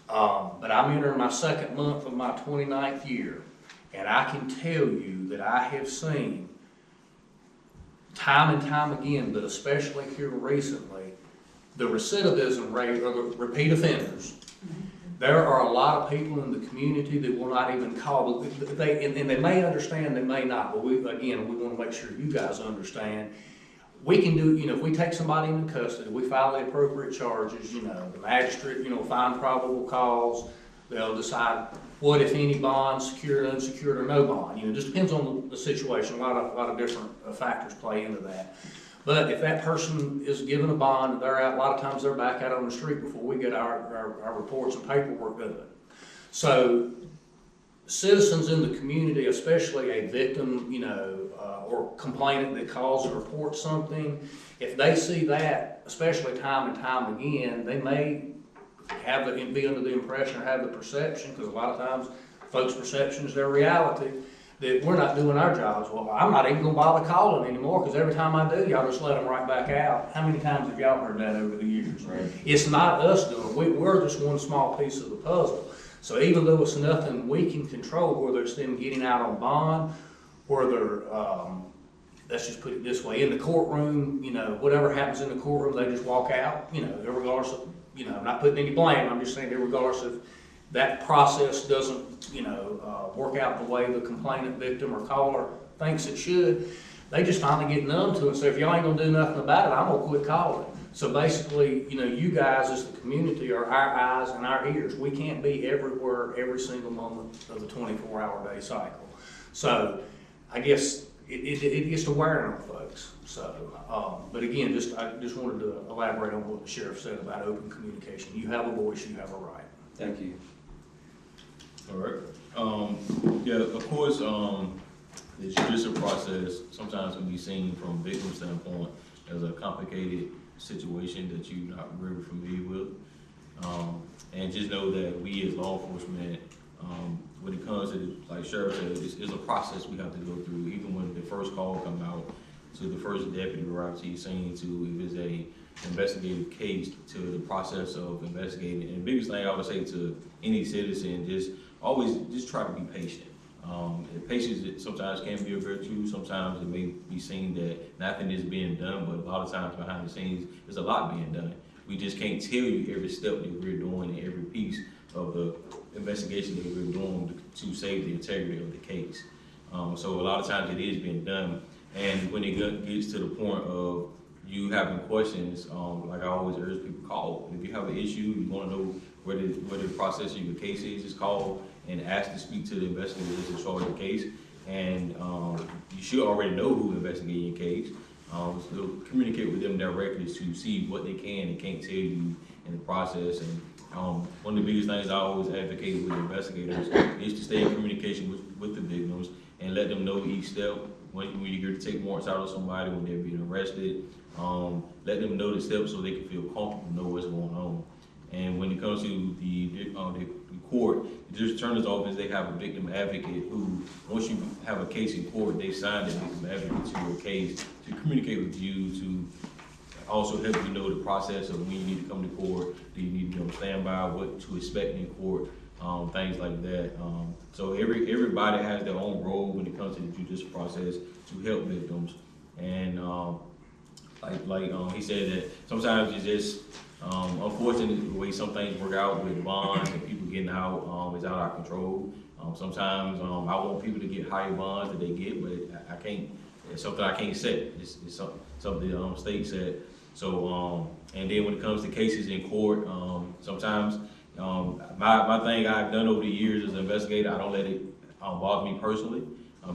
But I'm entering my second month of my 29th year, and I can tell you that I have seen time and time again, but especially here recently, the recidivism rate, or the repeat offenders. There are a lot of people in the community that will not even call, and they may understand, they may not, but we want to make sure you guys understand. We can do, if we take somebody into custody, we file the appropriate charges, the magistrate, find probable cause, they'll decide what, if any, bond, secured, unsecured, or no bond. It just depends on the situation. A lot of different factors play into that. But if that person is given a bond, they're out, a lot of times they're back out on the street before we get our reports and paperwork done. So citizens in the community, especially a victim, or complainant that calls or reports something, if they see that, especially time and time again, they may be under the impression or have the perception, because a lot of times folks' perception is their reality, that we're not doing our jobs. Well, I'm not even gonna bother calling anymore, because every time I do, y'all just let them right back out. How many times have y'all heard that over the years? Right. It's not us doing it. We're just one small piece of the puzzle. So even though it's nothing we can control, whether it's them getting out on bond, whether, let's just put it this way, in the courtroom, whatever happens in the courtroom, they just walk out, regardless of, I'm not putting any blame, I'm just saying regardless of that process doesn't, work out the way the complainant, victim, or caller thinks it should, they just finally get numb to it and say, if y'all ain't gonna do nothing about it, I'm gonna quit calling. So basically, you guys as the community are our eyes and our ears. We can't be everywhere every single moment of the 24-hour day cycle. So I guess it gets to wearing on folks. So, but again, I just wanted to elaborate on what the sheriff said about open communication. You have a voice, you have a right. Thank you. All right. Yeah, of course, the judicial process sometimes can be seen from a victim standpoint as a complicated situation that you're not very familiar with. And just know that we as law enforcement, when it comes to, like Sheriff said, it's a process we have to go through. Even when the first call come out, to the first deputy arrives to the scene, to if it's a investigative case, to the process of investigating. And the biggest thing I would say to any citizen, just try to be patient. Patience sometimes can be a virtue. Sometimes it may be seen that nothing is being done, but a lot of times behind the scenes, there's a lot being done. We just can't tell you every step that we're doing and every piece of the investigation that we're doing to save the integrity of the case. So a lot of times it is being done. And when it gets to the point of you have any questions, like I always urge people, call. If you have an issue, you wanna know where the process of your case is, just call and ask to speak to the investigator that's in charge of the case. And, you should already know who investigated your case. So communicate with them directly to see what they can and can't tell you in the process. And, one of the biggest things I always advocate with investigators is to stay in communication with the victims and let them know each step. When you get to take warrants out of somebody, when they're being arrested, let them know the steps so they can feel comfortable, know what's going on. And when it comes to the court, the district attorney's office, they have a victim advocate who, once you have a case in court, they sign the victim advocate to your case to communicate with you, to also help you know the process of when you need to come to court, do you need to be on standby, what to expect in court, things like that. So everybody has their own role when it comes to the judicial process to help victims. And he said that sometimes it's just unfortunate the way some things work out with bonds and people getting out is out of our control. Sometimes I want people to get higher bonds that they get, but I can't. It's something I can't set. It's something the state set. So and then when it comes to cases in court, sometimes my thing I've done over the years as an investigator, I don't let it bother me personally.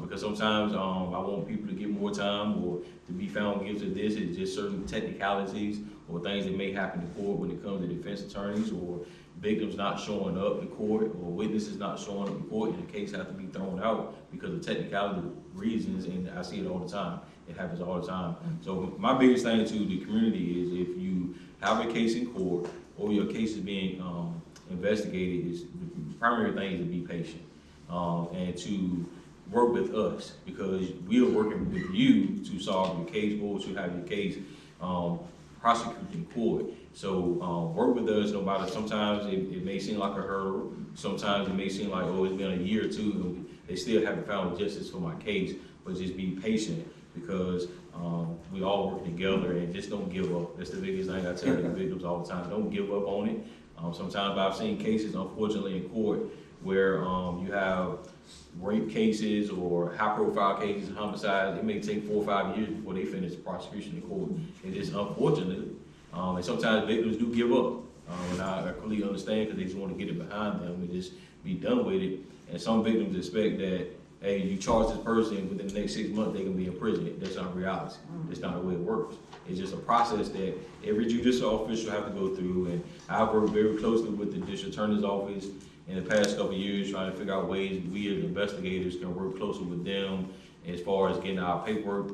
Because sometimes I want people to get more time or to be found guilty of this. It's just certain technicalities or things that may happen in court when it comes to defense attorneys or victims not showing up in court or witnesses not showing up in court, and the case has to be thrown out because of technicality reasons, and I see it all the time. It happens all the time. So my biggest thing to the community is if you have a case in court or your case is being investigated, is the primary thing is to be patient and to work with us, because we are working with you to solve your case or to have your case prosecuted in court. So work with us, no matter, sometimes it may seem like a hurdle, sometimes it may seem like, oh, it's been a year or two and they still haven't found justice for my case, but just be patient, because we all work together, and just don't give up. That's the biggest thing I tell the victims all the time, don't give up on it. Sometimes I've seen cases, unfortunately, in court where you have rape cases or high-profile cases, homicides. It may take 4 or 5 years before they finish the prosecution in court. It is unfortunate, and sometimes victims do give up. And I completely understand, because they just want to get it behind them and just be done with it. And some victims expect that, hey, you charge this person, within the next 6 months they can be in prison. That's not reality. That's not the way it works. It's just a process that every judicial official have to go through. And I've worked very closely with the district attorney's office in the past couple of years, trying to figure out ways we as investigators can work closer with them as far as getting our paperwork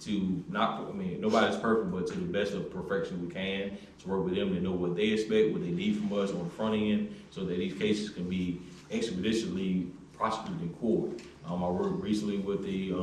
to not, I mean, nobody's perfect, but to the best of perfection we can, to work with them to know what they expect, what they need from us on the front end, so that these cases can be expeditiously prosecuted in court. I worked recently with the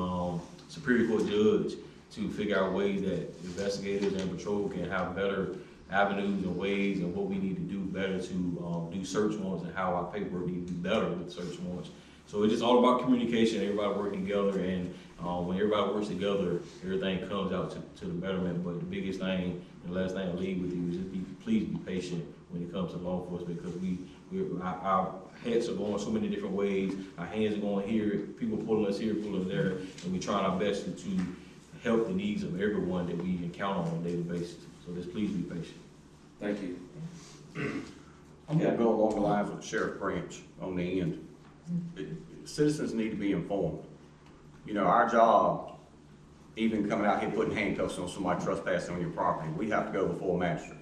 Superior Court judge to figure out ways that investigators and patrol can have better avenues and ways and what we need to do better to do search warrants, and how our paperwork needs to be better with search warrants. So it's just all about communication, everybody working together, and when everybody works together, everything comes out to the betterment. But the biggest thing, and the last thing I'll leave with you, is just please be patient when it comes to law enforcement, because our heads are going so many different ways, our hands are going here, people pulling us here, pulling there, and we're trying our best to help the needs of everyone that we encounter on a daily basis. So just please be patient. Thank you. I'm gonna go along the lines with Sheriff Branche on the end. Citizens need to be informed. You know, our job, even coming out here putting handcuffs on somebody trespassing on your property, we have to go before a magistrate.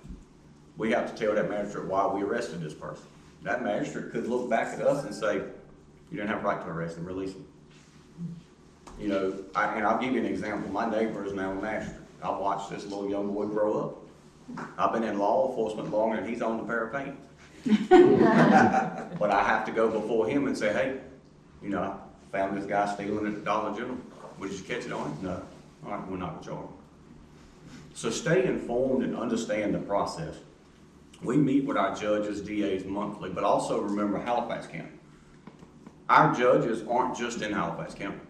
We have to tell that magistrate why we arrested this person. That magistrate could look back at us and say, you didn't have a right to arrest him, release him. You know, and I'll give you an example. My neighbor is now a magistrate. I watched this little young boy grow up. I've been in law enforcement longer than he's owned a pair of pants. But I have to go before him and say, hey, you know, I found this guy stealing at the Dollar General. Did you catch it on him? No. All right, we're not going to charge him. So stay informed and understand the process. We meet with our judges, DAs monthly, but also remember Halifax County. Our judges aren't just in Halifax County.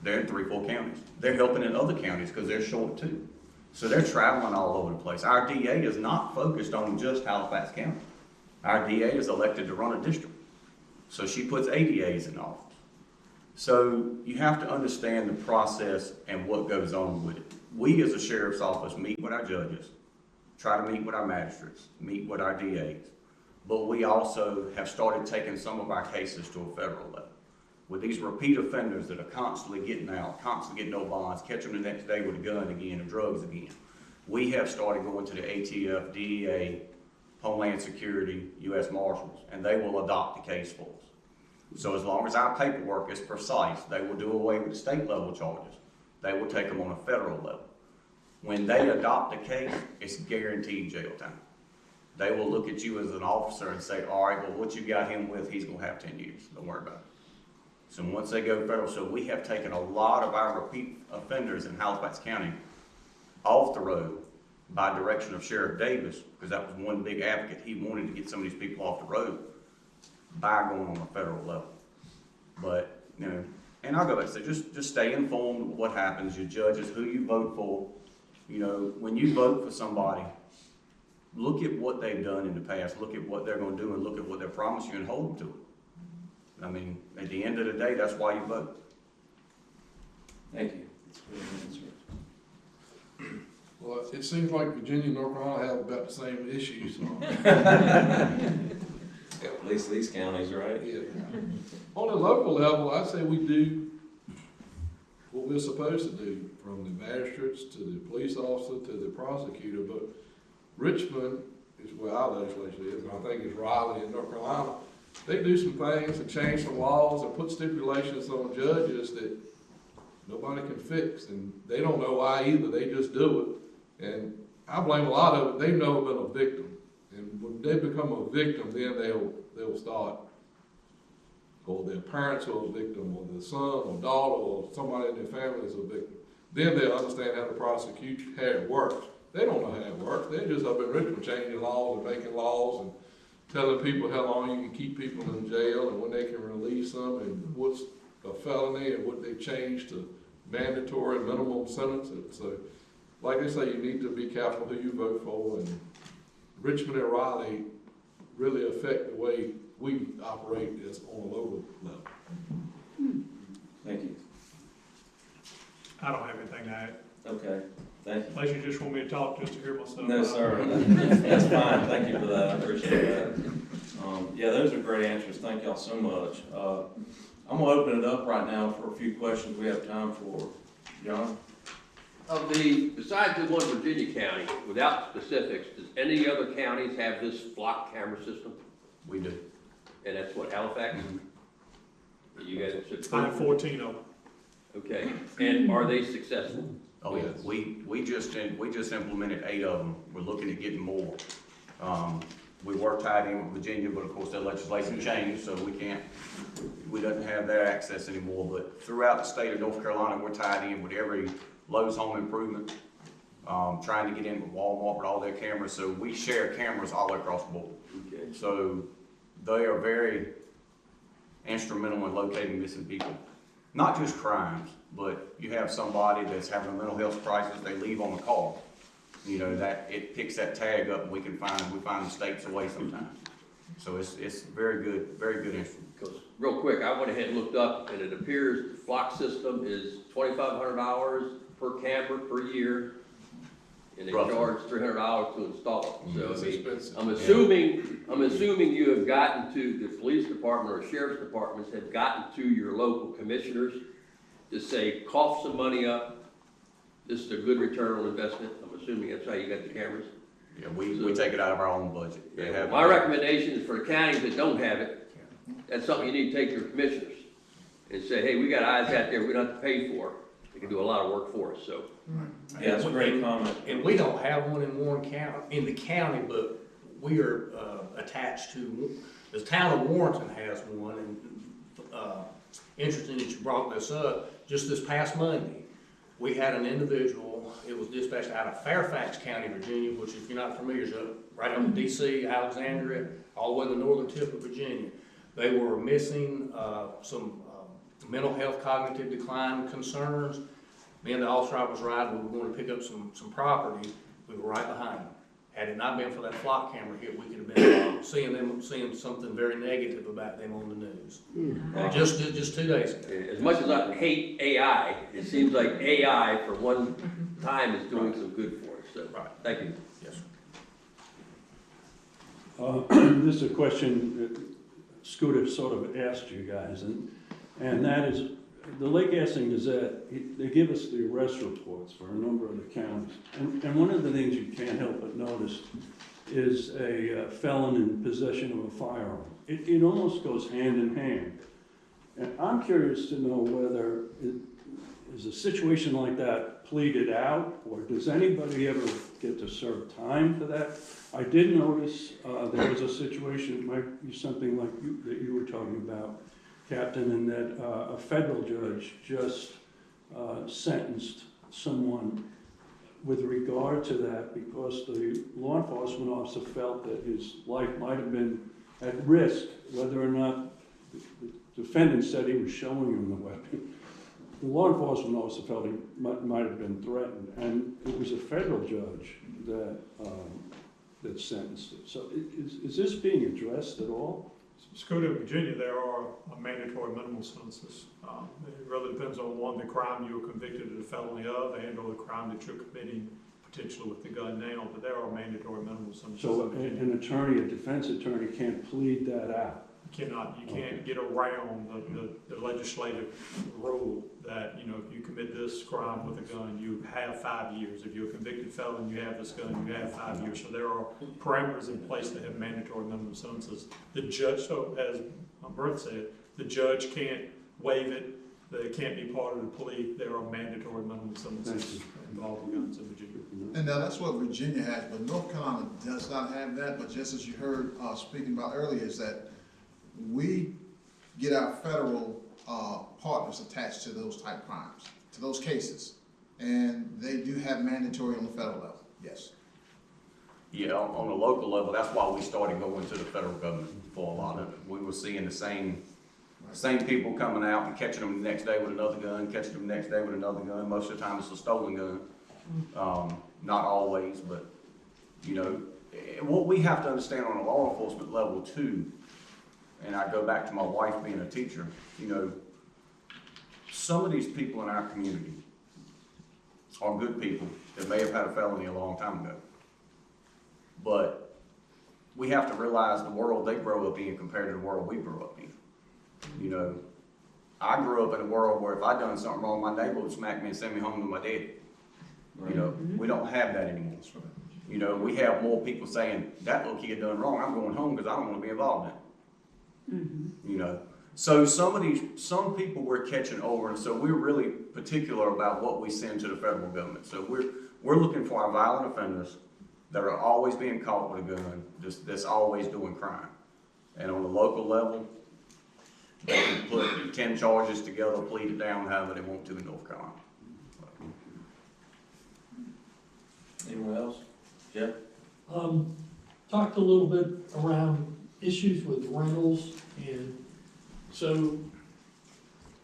They're in 3-4 counties. They're helping in other counties because they're short too. So they're traveling all over the place. Our DA is not focused on just Halifax County. Our DA is elected to run a district. So she puts ADAs in office. So you have to understand the process and what goes on with it. We as a sheriff's office meet with our judges, try to meet with our magistrates, meet with our DAs. But we also have started taking some of our cases to a federal level. With these repeat offenders that are constantly getting out, constantly getting no bonds, catch them the next day with a gun again or drugs again. We have started going to the ATF, DEA, Homeland Security, U.S. Marshals, and they will adopt the case for us. So as long as our paperwork is precise, they will do away with the state level charges. They will take them on a federal level. When they adopt a case, it's guaranteed jail time. They will look at you as an officer and say, all right, well, what you got him with, he's gonna have 10 years, don't worry about it. So once they go federal, so we have taken a lot of our repeat offenders in Halifax County off the road by direction of Sheriff Davis, because that was one big advocate. He wanted to get some of these people off the road by going on a federal level. But, you know, and I'll go back and say, just stay informed of what happens, your judges, who you vote for. You know, when you vote for somebody, look at what they've done in the past, look at what they're gonna do, and look at what they promise you and hold them to it. I mean, at the end of the day, that's why you vote. Thank you. That's a good answer. Well, it seems like Virginia and North Carolina have about the same issues. At least these counties, right? Yeah. On a local level, I'd say we do what we're supposed to do, from the magistrates to the police officer to the prosecutor. But Richmond is where our legislature is, and I think it's Raleigh in North Carolina. They do some things and change some laws and put stipulations on judges that nobody can fix, and they don't know why either. They just do it. And I blame a lot of it. They've never been a victim. And when they become a victim, then they'll start, or their parents are a victim, or their son or daughter or somebody in their family is a victim. Then they'll understand how to prosecute, how it works. They don't know how it works. They're just up in Richmond changing laws and making laws and telling people how long you can keep people in jail and when they can release them and what's a felony and what they changed to mandatory minimum sentences. So, like I say, you need to be careful who you vote for, and Richmond and Raleigh really affect the way we operate as on a local level. Thank you. I don't have anything to add, Okay, thank you. unless you just want me to talk just to hear myself. No, sir, that's fine, thank you for that, I appreciate that. Yeah, those are great answers, thank y'all so much. I'm gonna open it up right now for a few questions we have time for. John? Besides the one Virginia County, without specifics, does any other counties have this block camera system? We do. And that's what, Halifax? You guys should. I have 14 of them. Okay, and are they successful? Oh, yeah, we just implemented 8 of them. We're looking at getting more. We were tied in with Virginia, but of course that legislation changed, so we don't have that access anymore. But throughout the state of North Carolina, we're tied in with every Lowe's Home Improvement, trying to get in with Walmart with all their cameras. So we share cameras all across the board. Okay. So they are very instrumental in locating missing people. Not just crimes, but you have somebody that's having a mental health crisis, they leave on the car. You know, that it picks that tag up and we find mistakes away sometimes. So it's very good instrument. Because real quick, I went ahead and looked up, and it appears the flock system is $2,500 per camera per year, and they Roughly. charge $300 to install it. So It's I mean, expensive. I'm assuming you have gotten to the police department or sheriff's departments have gotten to your local commissioners to say, cough some money up. This is a good return on investment. I'm assuming that's how you got the cameras. Yeah, we take it out of our own budget. They have- My recommendation is for the counties that don't have it, that's something you need to take to your commissioners and say, hey, we got eyes out there we don't have to pay for. They can do a lot of work for us, so. Yeah, that's a great comment. And we don't have one in Warren County, in the county, but we are, attached to, the town of Warrenton has one, and, interesting that you brought this up. Just this past Monday, we had an individual, it was dispatched out of Fairfax County, Virginia, which if you're not familiar, is right on the DC, Alexandria, all the way to the northern tip of Virginia. They were missing, some, mental health, cognitive decline concerns. Me and the officer I was riding, we were going to pick up some property. We were right behind them. Had it not been for that flock camera hit, we could have been seeing something very negative about them on the news. Just 2 days ago. As much as I hate AI, it seems like AI for one time is doing some good for us, so, Right. thank you. Yes, sir. This is a question that Scooter sort of asked you guys, and that is, the Lake Assing Gazette, they give us the arrest reports for a number of the counties. And one of the things you can't help but notice is a felon in possession of a firearm. It almost goes hand in hand. And I'm curious to know whether is a situation like that pleaded out, or does anybody ever get to serve time for that? I did notice there was a situation, it might be something like that you were talking about, Captain, and that a federal judge just sentenced someone with regard to that because the law enforcement officer felt that his life might have been at risk, whether or not the defendant said he was showing him the weapon. The law enforcement officer felt he might have been threatened, and it was a federal judge that sentenced it. So is this being addressed at all? Scooter, Virginia, there are mandatory minimal sentences. It really depends on, one, the crime you were convicted of the felony of, and or the crime that you're committing potentially with the gun now, but there are mandatory minimal sentences. So an attorney, a defense attorney can't plead that out? You can't get around the legislative rule that, if you commit this crime with a gun, you have 5 years. If you're a convicted felon, you have this gun, you have 5 years. So there are parameters in place that have mandatory minimum sentences. The judge, so as Brent said, the judge can't waive it. They can't be part of the plea. There are mandatory minimum sentences involving guns in Virginia. And now that's what Virginia has, but North Carolina does not have that. But just as you heard speaking about earlier, is that we get our federal partners attached to those type crimes, to those cases. And they do have mandatory on the federal level, yes. Yeah, on the local level, that's why we started going to the federal government for a lot of it. We were seeing the same people coming out and catching them the next day with another gun, catching them the next day with another gun. Most of the time it's a stolen gun. Not always, but, what we have to understand on a law enforcement level too, and I go back to my wife being a teacher, some of these people in our community are good people that may have had a felony a long time ago. But we have to realize the world they grow up in compared to the world we grew up in. I grew up in a world where if I'd done something wrong, my neighbor would smack me and send me home to my daddy. We don't have that anymore. We have more people saying, that little kid done wrong, I'm going home because I don't want to be involved in it. So some people we're catching over, and so we're really particular about what we send to the federal government. So we're looking for our violent offenders that are always being caught with a gun, that's always doing crime. And on the local level, they can put 10 charges together, plead it down however they want to in North Carolina. Anyone else? Jeff? Talked a little bit around issues with rentals and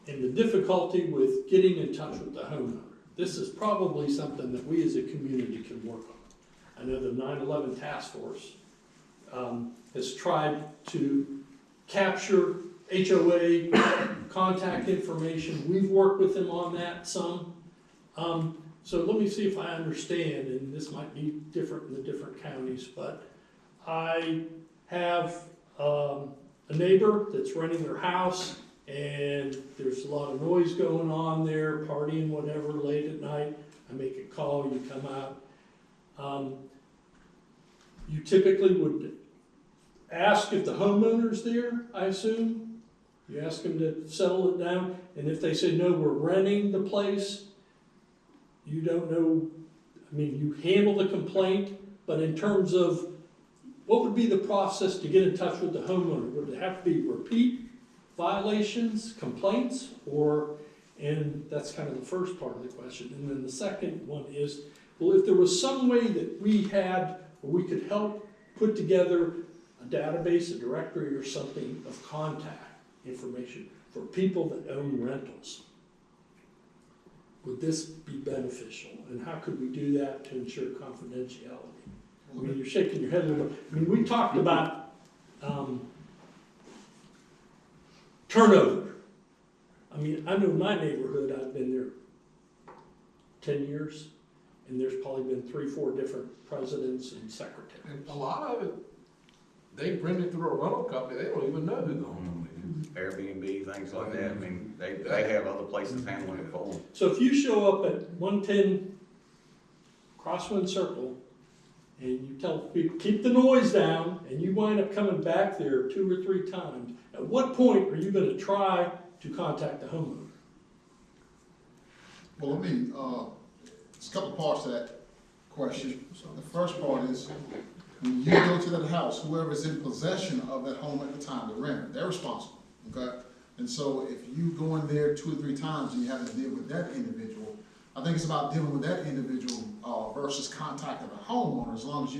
the difficulty with getting in touch with the homeowner. This is probably something that we as a community can work on. I know the 9/11 task force has tried to capture HOA contact information. We've worked with them on that some. So let me see if I understand, and this might be different in the different counties, but I have a neighbor that's renting their house, and there's a lot of noise going on there, partying, whatever, late at night. I make a call, you come out. You typically would ask if the homeowner's there, I assume? You ask them to settle it down, and if they say, no, we're renting the place, you don't know, you handle the complaint, but in terms of what would be the process to get in touch with the homeowner? Would it have to be repeat violations, complaints, and that's kind of the first part of the question. And then the second one is, well, if there was some way that we could help put together a database, a directory or something of contact information for people that own rentals, would this be beneficial? And how could we do that to ensure confidentiality? I mean, you're shaking your head a little bit. I mean, we talked about, turnover. I mean, I know my neighborhood, I've been there 10 years, and there's probably been 3, 4 different presidents and secretaries. And a lot of it, they rent it through a rental company, they don't even know who the owner is. Airbnb, things like that, I mean, they have other places handling it for them. So if you show up at 110 Crosswind Circle, and you tell people, keep the noise down, and you wind up coming back there 2 or 3 times, at what point are you gonna try to contact the homeowner? Well, there's a couple parts to that question. The first part is, when you go to that house, whoever's in possession of that home at the time, the renter, they're responsible, okay? And so if you go in there 2 or 3 times and you have to deal with that individual, I think it's about dealing with that individual versus contacting the homeowner. As long as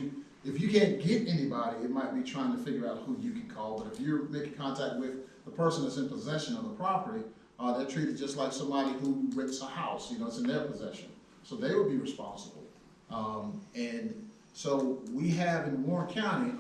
if you can't get anybody, it might be trying to figure out who you can call. But if you're making contact with the person that's in possession of the property, they're treated just like somebody who rents a house, it's in their possession. So they would be responsible. And so we have in Warren County,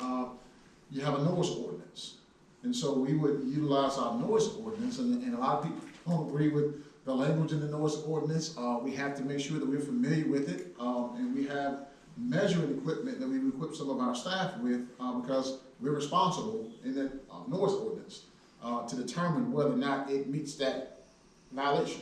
you have a noise ordinance. And so we would utilize our noise ordinance, and a lot of people don't agree with the language in the noise ordinance. We have to make sure that we're familiar with it, and we have measuring equipment that we equip some of our staff with, because we're responsible in that noise ordinance to determine whether or not it meets that violation.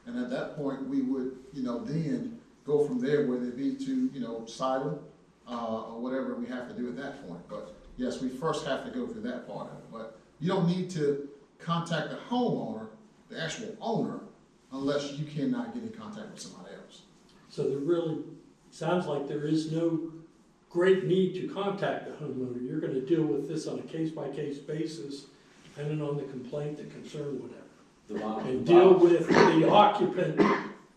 And at that point, we would, then go from there, whether it be to, cite them, or whatever we have to do at that point. But yes, we first have to go through that part of it. But you don't need to contact the homeowner, the actual owner, unless you cannot get in contact with somebody else. So there really sounds like there is no great need to contact the homeowner. You're gonna deal with this on a case-by-case basis, depending on the complaint, the concern, whatever. And deal with the occupant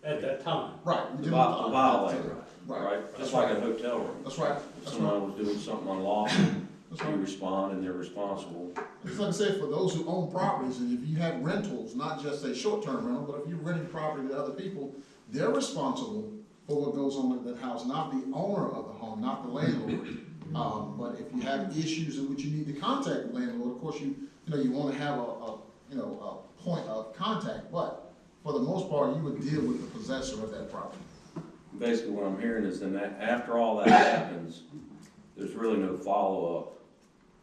at that time. Right. The violator, Right. right? Just like a hotel room. That's right. If That's someone was doing something unlawful, That's you right. respond and they're responsible. Just like I said, for those who own properties, and if you have rentals, not just a short-term rental, but if you're renting property to other people, they're responsible for what goes on in that house, not the owner of the home, not the landlord. But if you have issues in which you need to contact the landlord, of course, you want to have a point of contact, but for the most part, you would deal with the possessor of that property. Basically, what I'm hearing is then that after all that happens, there's really no follow-up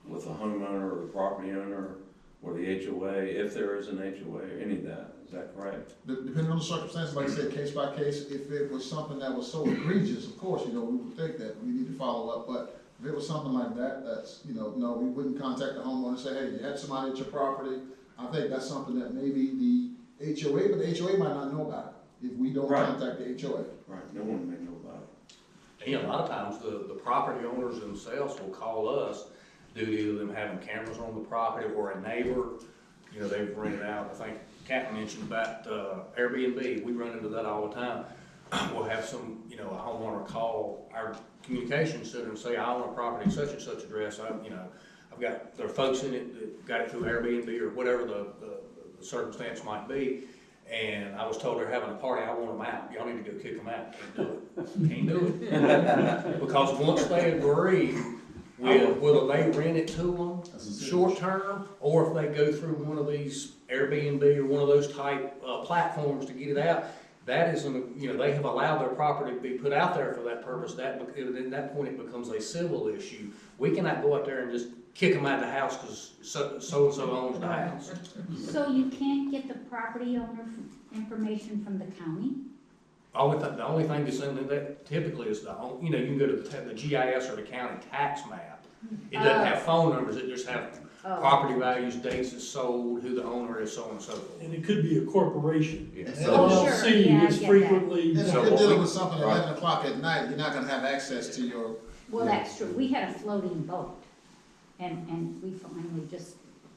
with the homeowner or the property owner or the HOA, if there is an HOA, or any of that. Is that correct? Depending on the circumstances, like I said, case by case, if it was something that was so egregious, of course, we would think that we need to follow up. But if it was something like that, that's, no, we wouldn't contact the homeowner and say, hey, you had somebody at your property. I think that's something that maybe the HOA, but the HOA might not know about it if we don't Right. contact the HOA. Right, no one may know about it. And a lot of times, the property owners themselves will call us due to either them having cameras on the property or a neighbor, they've rented out. I think Captain mentioned about Airbnb, we run into that all the time. We'll have some, a homeowner call our communications center and say, I own a property such and such address, I've got, there are folks in it that got it through Airbnb or whatever the circumstance might be, and I was told they're having a party, I want them out, y'all need to go kick them out. Can't do it. Because once they agree, whether they rent it to them short term, or if they go through one of these Airbnb or one of those type platforms to get it out, that is, they have allowed their property to be put out there for that purpose. At that point, it becomes a civil issue. We cannot go up there and just kick them out of the house because so-and-so owns the house. So you can't get the property owner information from the county? The only thing that's in that typically is you can go to the GIS or the county tax map. It doesn't have phone numbers, it just have property values, dates it's sold, who the owner is, so on and so forth. And it could be a corporation. Yeah. An Oh, sure. LLC Yeah, I is get frequently. And if So you're what dealing we- with something at right. 11 o'clock at night, you're not gonna have access to your. Well, that's true. We had a floating boat, and we finally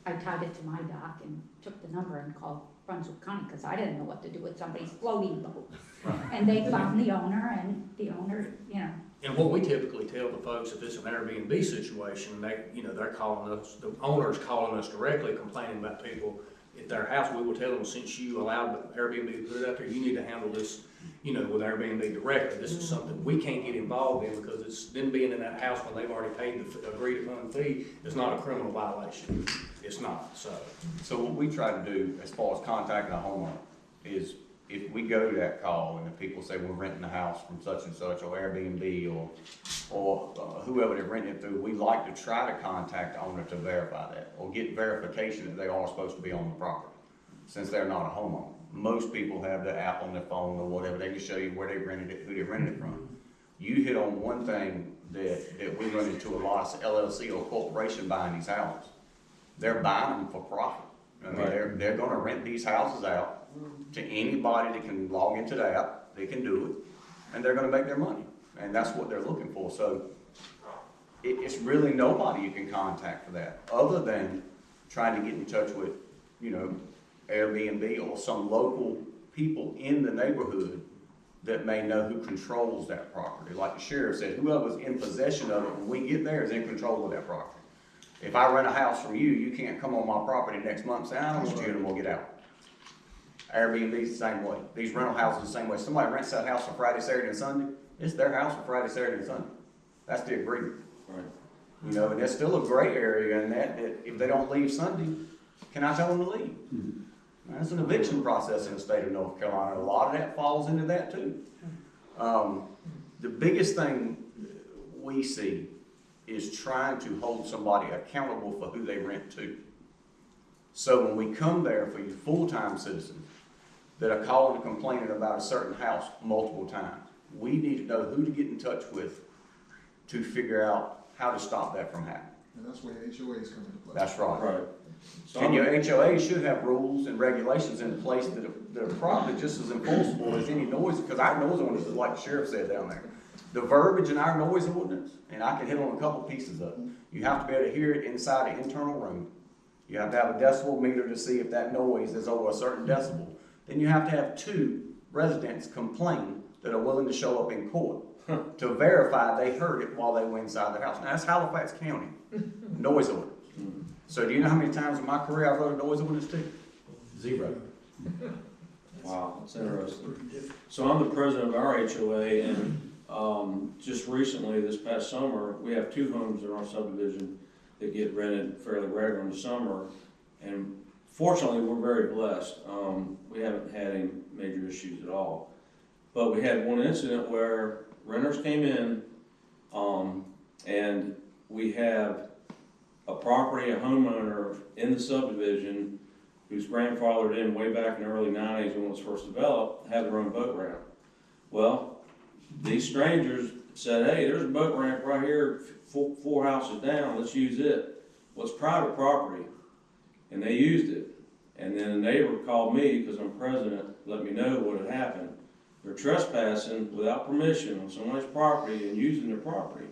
I tied it to my dock and took the number and called Brunswick County, because I didn't know what to do with somebody's floating boat. And they found the owner, and the owner, And what we typically tell the folks, if it's an Airbnb situation, they're calling us, the owner's calling us directly complaining about people At their house, we will tell them, since you allowed Airbnb to put it up there, you need to handle this, with Airbnb directly. This is something we can't get involved in because it's them being in that house when they've already paid the agreed upon fee is not a criminal violation. It's not, so. So what we try to do as far as contacting a homeowner is if we go to that call and the people say we're renting a house from such and such or Airbnb or whoever they're renting it through, we like to try to contact the owner to verify that or get verification that they are supposed to be on the property since they're not a homeowner. Most people have the app on their phone or whatever. They can show you where they rented it, who they rented it from. You hit on one thing that we run into a lot of LLC or corporation buying these houses. They're buying them for profit. I mean, they're gonna rent these houses out to anybody that can log into the app, they can do it, and they're gonna make their money. And that's what they're looking for. So it's really nobody you can contact for that, other than trying to get in touch with, Airbnb or some local people in the neighborhood that may know who controls that property. Like the sheriff said, whoever's in possession of it when we get there is in control of that property. If I rent a house from you, you can't come on my property next month and say, I don't want you anymore, get out. Airbnb's the same way. These rental houses the same way. Somebody rents that house for Friday, Saturday, and Sunday, it's their house for Friday, Saturday, and Sunday. That's the agreement. Right. And there's still a gray area in that if they don't leave Sunday, can I tell them to leave? That's an eviction process in the state of North Carolina. A lot of that falls into that too. The biggest thing we see is trying to hold somebody accountable for who they rent to. So when we come there for you full-time citizens that are calling and complaining about a certain house multiple times, we need to know who to get in touch with to figure out how to stop that from happening. And that's where HOAs come into play. That's right. Right. So And your HOA should have rules and regulations in place that are probably just as enforceable as any noise, because our noise ordinance is like the sheriff said down there. The verbiage in our noise ordinance, and I can hit on a couple pieces of it, you have to be able to hear it inside an internal room. You have to have a decibel meter to see if that noise is over a certain decibel. Then you have to have 2 residents complain that are willing to show up in court to verify they heard it while they were inside their house. Now, that's Halifax County noise ordinance. So do you know how many times in my career I've wrote a noise ordinance too? 0. Wow, that's interesting. So I'm the president of our HOA, and just recently, this past summer, we have 2 homes in our subdivision that get rented fairly regular in the summer, and fortunately, we're very blessed. We haven't had any major issues at all. But we had one incident where renters came in, and we have a homeowner in the subdivision whose grandfathered in way back in the early 90s when it was first developed, had their own boat ramp. Well, these strangers said, hey, there's a boat ramp right here, 4 houses down, let's use it. Well, it's private property, and they used it. And then a neighbor called me, because I'm president, let me know what had happened. They're trespassing without permission on somebody's property and using their property.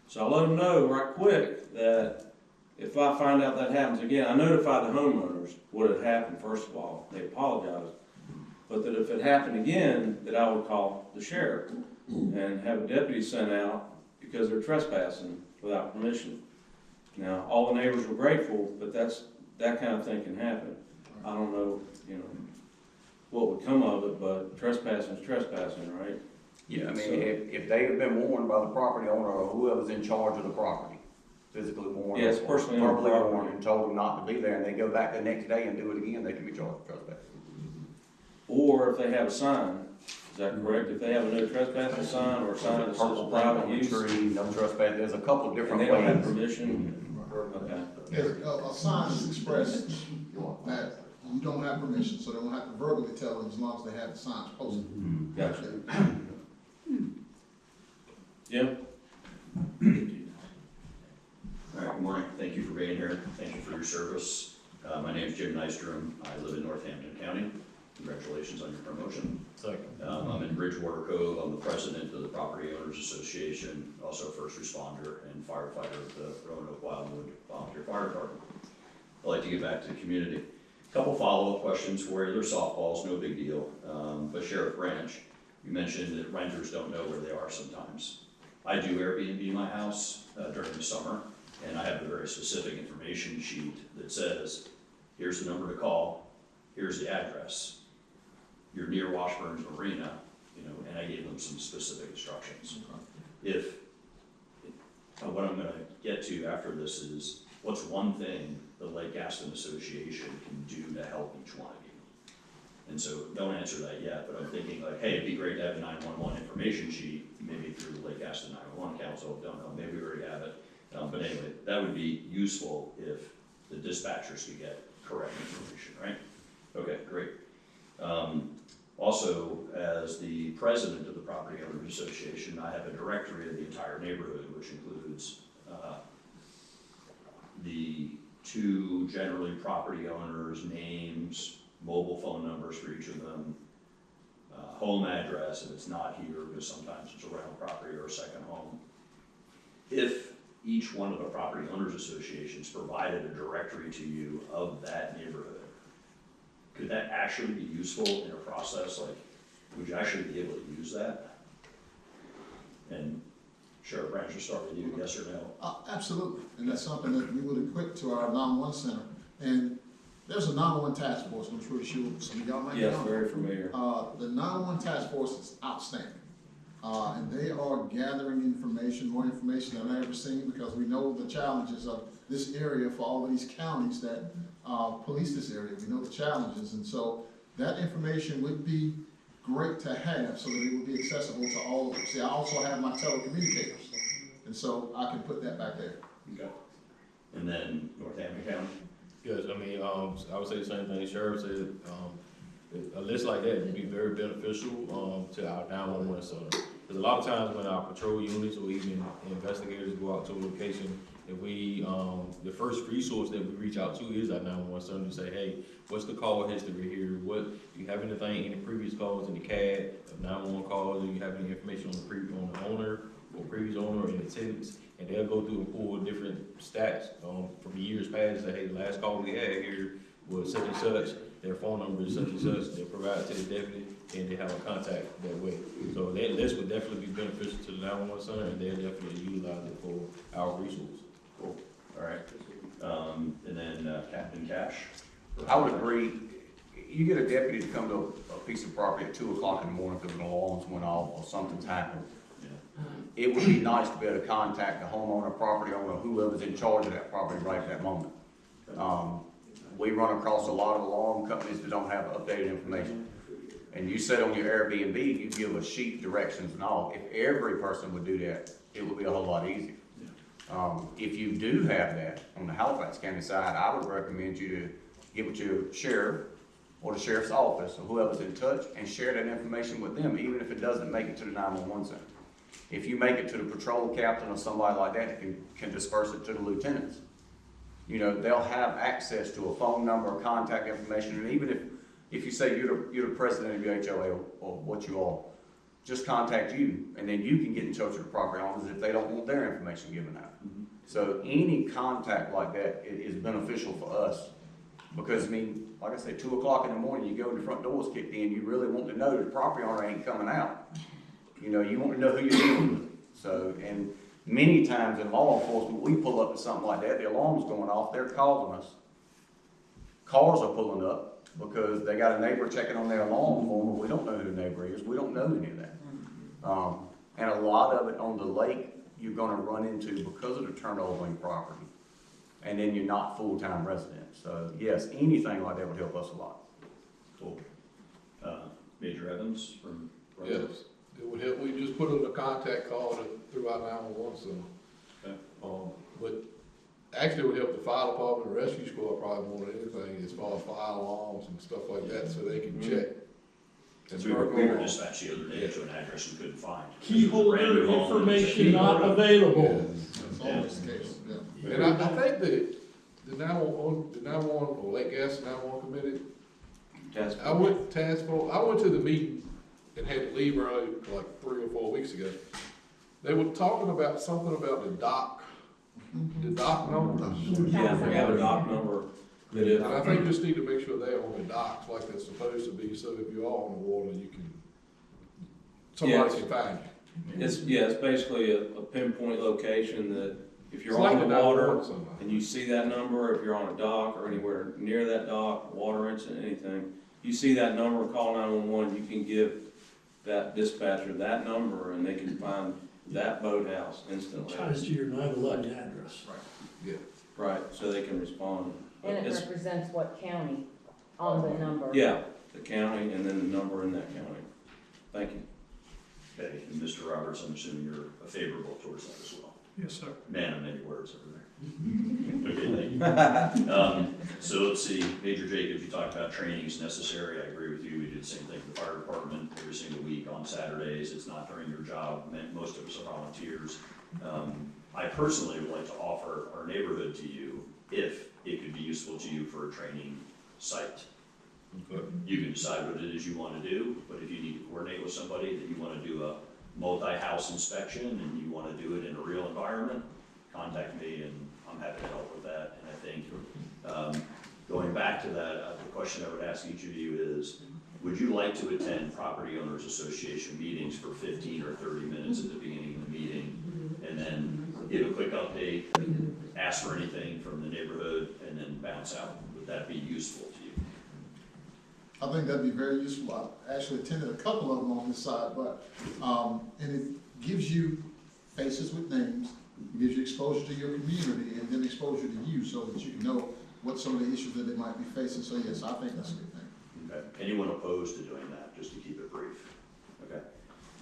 So I let them know right quick that if I find out that happens again, I notify the homeowners what had happened first of all. They apologized. But that if it happened again, that I would call the sheriff and have a deputy sent out because they're trespassing without permission. Now, all the neighbors were grateful, but that kind of thing can happen. I don't know, what would come of it, but trespassing is trespassing, right? Yeah, I mean, if they have been warned by the property owner or whoever's in charge of the property, physically warned, Yes, or personally owned verbally property. warned and told them not to be there, and they go back the next day and do it again, they can be charged with trespassing. Or if they have a sign, is that correct? If they have a no trespassing sign or a sign that says Purple paint private on the use, tree, no trespass, there's a couple of and different they don't have ways. permission, okay. A sign is expressed that you don't have permission, so they don't have to verbally tell them as long as they have the signs posted. Gotcha. Jim? All right, good morning. Thank you for being here. Thank you for your service. My name is Jim Nystrom. I live in Northampton County. Congratulations on your promotion. I'm in Bridgewater Cove. I'm the president of the Property Owners Association, also first responder and firefighter of the Roanoke Wildwood Volunteer Fire Department. I'd like to get back to the community. A couple follow-up questions for you. They're softballs, no big deal. But Sheriff Branche, you mentioned that renters don't know where they are sometimes. I do Airbnb my house during the summer, and I have a very specific information sheet that says, here's the number to call, here's the address. You're near Washburn's Marina, you know, and I gave them some specific instructions. If, what I'm gonna get to after this is, what's one thing the Lake Gaston Association can do to help each one of you? And so, don't answer that yet, but I'm thinking like, hey, it'd be great to have a 911 information sheet, maybe through the Lake Gaston 911 Council, don't know, maybe we already have it. But anyway, that would be useful if the dispatchers could get correct information, right? Okay, great. Also, as the president of the Property Owners Association, I have a directory of the entire neighborhood, which includes the 2 generally property owners' names, mobile phone numbers for each of them, home address if it's not here, because sometimes it's a rental property or a second home. If each one of the property owners associations provided a directory to you of that neighborhood, could that actually be useful in a process? Like, would you actually be able to use that? And Sheriff Branche, will start with you, yes or no? Absolutely, and that's something that we would equip to our 911 center. And there's a 911 task force, I'm pretty sure some of y'all might know. Yes, very familiar. The 911 task force is outstanding. And they are gathering information, more information than I've ever seen, because we know the challenges of this area for all of these counties that police this area. We know the challenges, and so that information would be great to have so that it would be accessible to all of us. See, I also have my telecommunicators, and so I can put that back there. Okay. And then Northampton County? Yes, I mean, I would say the same thing the sheriff said. A list like that would be very beneficial to our 911 center. Because a lot of times when our patrol units or even investigators go out to a location, if we, the first resource that we reach out to is our 911 center to say, hey, what's the call history here? What, do you have anything, any previous calls in the CAD of 911 calls? Do you have any information on the owner or previous owner and attendants? And they'll go through and pull different stats from years past. Say, hey, the last call we had here was such and such. Their phone number is such and such. They provide it to the deputy, and they have a contact that way. So this would definitely be beneficial to the 911 center, and they'll definitely utilize it for our resources. Cool. All right. And then Captain Cash? I would agree. You get a deputy to come to a piece of property at 2 o'clock in the morning because an alarm's went off or something's happened. Yeah. It would be nice to be able to contact the homeowner, property owner, whoever's in charge of that property right at that moment. We run across a lot of alarm companies that don't have updated information. And you said on your Airbnb, you give a sheet, directions and all. If every person would do that, it would be a whole lot easier. If you do have that on the Halifax County side, I would recommend you to get with your sheriff or the sheriff's office or whoever's in touch and share that information with them, even if it doesn't make it to the 911 center. If you make it to the patrol captain or somebody like that, can disperse it to the lieutenants. You know, they'll have access to a phone number or contact information, and even if you say you're the president of your HOA or what you are, just contact you, and then you can get in touch with the property owners if they don't want their information given out. Mm-hmm. So any contact like that is beneficial for us, because I mean, like I say, 2 o'clock in the morning, you go and the front door's kicked in, you really want to know that the property owner ain't coming out. You know, you want to know who you're dealing with. So, and many times in law enforcement, we pull up to something like that, the alarm's going off, they're calling us. Cars are pulling up because they got a neighbor checking on their alarm for them, we don't know who the neighbor is, we don't know any of that. And a lot of it on the lake, you're gonna run into because of the turnover in property. And then you're not full-time residents. So yes, anything like that would help us a lot. Cool. Major Evans from Brunswick? Yes, it would help. We just put in a contact call through our 911 center. Okay. But actually it would help the fire department and rescue squad probably more than anything as far as fire alarms and stuff like that, so they can check. We were dispatched the other day to an address we couldn't find. Key holder information not available. That's always the case, yeah. And I think that the 911 or Lake Gas 911 committee, I went to the meeting and had to leave early like 3 or 4 weeks ago. They were talking about something about the dock numbers. Yeah, we have a dock number. And I think you just need to make sure they're on the docks like they're supposed to be, so if you are on the water, somebody can find you. It's basically a pinpoint location that if you're It's like on a the water 911 somewhere. and you see that number, if you're on a dock or anywhere near that dock, water incident, anything, you see that number, call 911, you can give that dispatcher that number and they can find that boathouse instantly. Ties to your 911 address. Right, so they can respond. And it It's- represents what county on the number. Yeah, the county and then the number in that county. Thank you. Okay, and Mr. Roberts, I'm assuming you're favorable towards that as well. Yes, sir. Man of many words over there. Okay, thank you. So let's see, Major Jacobs, you talked about training is necessary. I agree with you. We do the same thing with the fire department every single week on Saturdays. It's not during your job. Most of us are volunteers. I personally would like to offer our neighborhood to you if it could be useful to you for a training site. Okay. You can decide what it is you want to do, but if you need to coordinate with somebody that you want to do a multi-house inspection and you want to do it in a real environment, contact me and I'm happy to help with that. And I think, going back to that, the question I would ask each of you is, would you like to attend Property Owners Association meetings for 15 or 30 minutes at the beginning of the meeting, and then give a quick update, ask for anything from the neighborhood, and then bounce out? Would that be useful to you? I think that'd be very useful. I actually attended a couple of them on this side, but, and it gives you faces with names, it gives you exposure to your community, and then exposure to you, so that you can know what some of the issues that they might be facing. So yes, I think that's a good thing. Okay. Anyone opposed to doing that, just to keep it brief? Okay,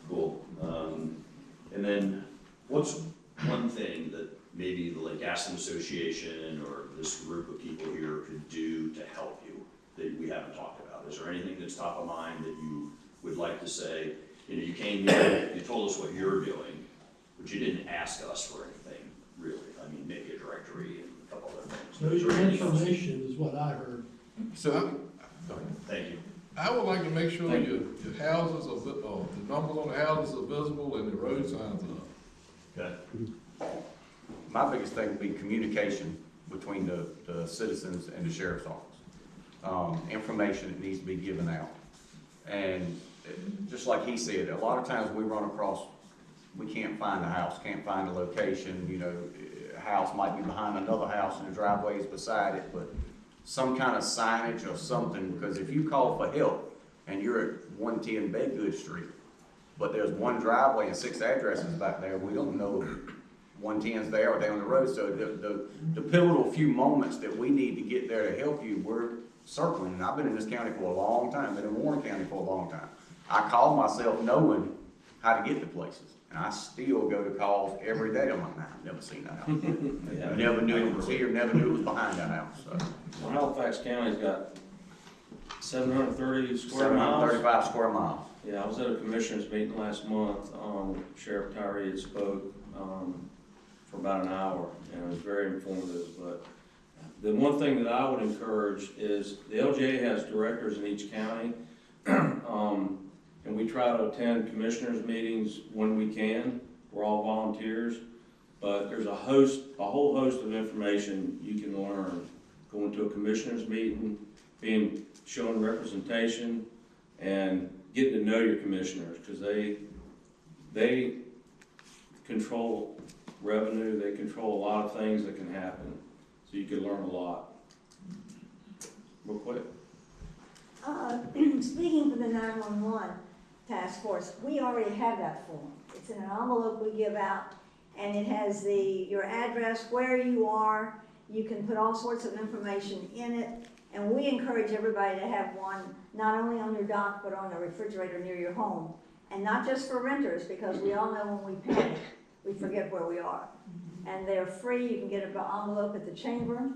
cool. And then what's one thing that maybe the Lake Aston Association or this group of people here could do to help you that we haven't talked about? Is there anything that's top of mind that you would like to say? You know, you came here, you told us what you're doing, but you didn't ask us for anything, really. I mean, maybe a directory and a couple other things. So Is your there anything else? information is what I heard. So Thank you. I would like to make sure Thank your houses are, the numbers on the houses are visible and the road signs are up. Okay. My biggest thing would be communication between the citizens and the sheriff's office. Information that needs to be given out. And just like he said, a lot of times we run across, we can't find a house, can't find a location, you know, a house might be behind another house and the driveway is beside it, but some kind of signage or something, because if you call for help and you're at 110 Bedgood Street, but there's one driveway and 6 addresses back there, we don't know if 110's there or down the road. So the pivotal few moments that we need to get there to help you, we're circling. And I've been in this county for a long time, been in Warren County for a long time. I call myself knowing how to get to places. And I still go to calls every day. I'm like, nah, I've never seen that house. Never knew it was here, never knew it was behind that house. So. Well, Halifax County's got 730 square miles. 735 square miles. Yeah, I was at a commissioners meeting last month. Sheriff Tyree had spoke for about an hour, and it was very informative. But the one thing that I would encourage is the LGA has directors in each county, and we try to attend commissioners meetings when we can. We're all volunteers, but there's a whole host of information you can learn going to a commissioners meeting, being shown representation, and getting to know your commissioners, because they control revenue, they control a lot of things that can happen, so you can learn a lot. Real quick. Speaking for the 911 task force, we already have that form. It's in an envelope we give out, and it has your address, where you are. You can put all sorts of information in it, and we encourage everybody to have one, not only on your dock, but on a refrigerator near your home. And not just for renters, because we all know when we panic, we forget where we are. And they're free. You can get an envelope at the chamber.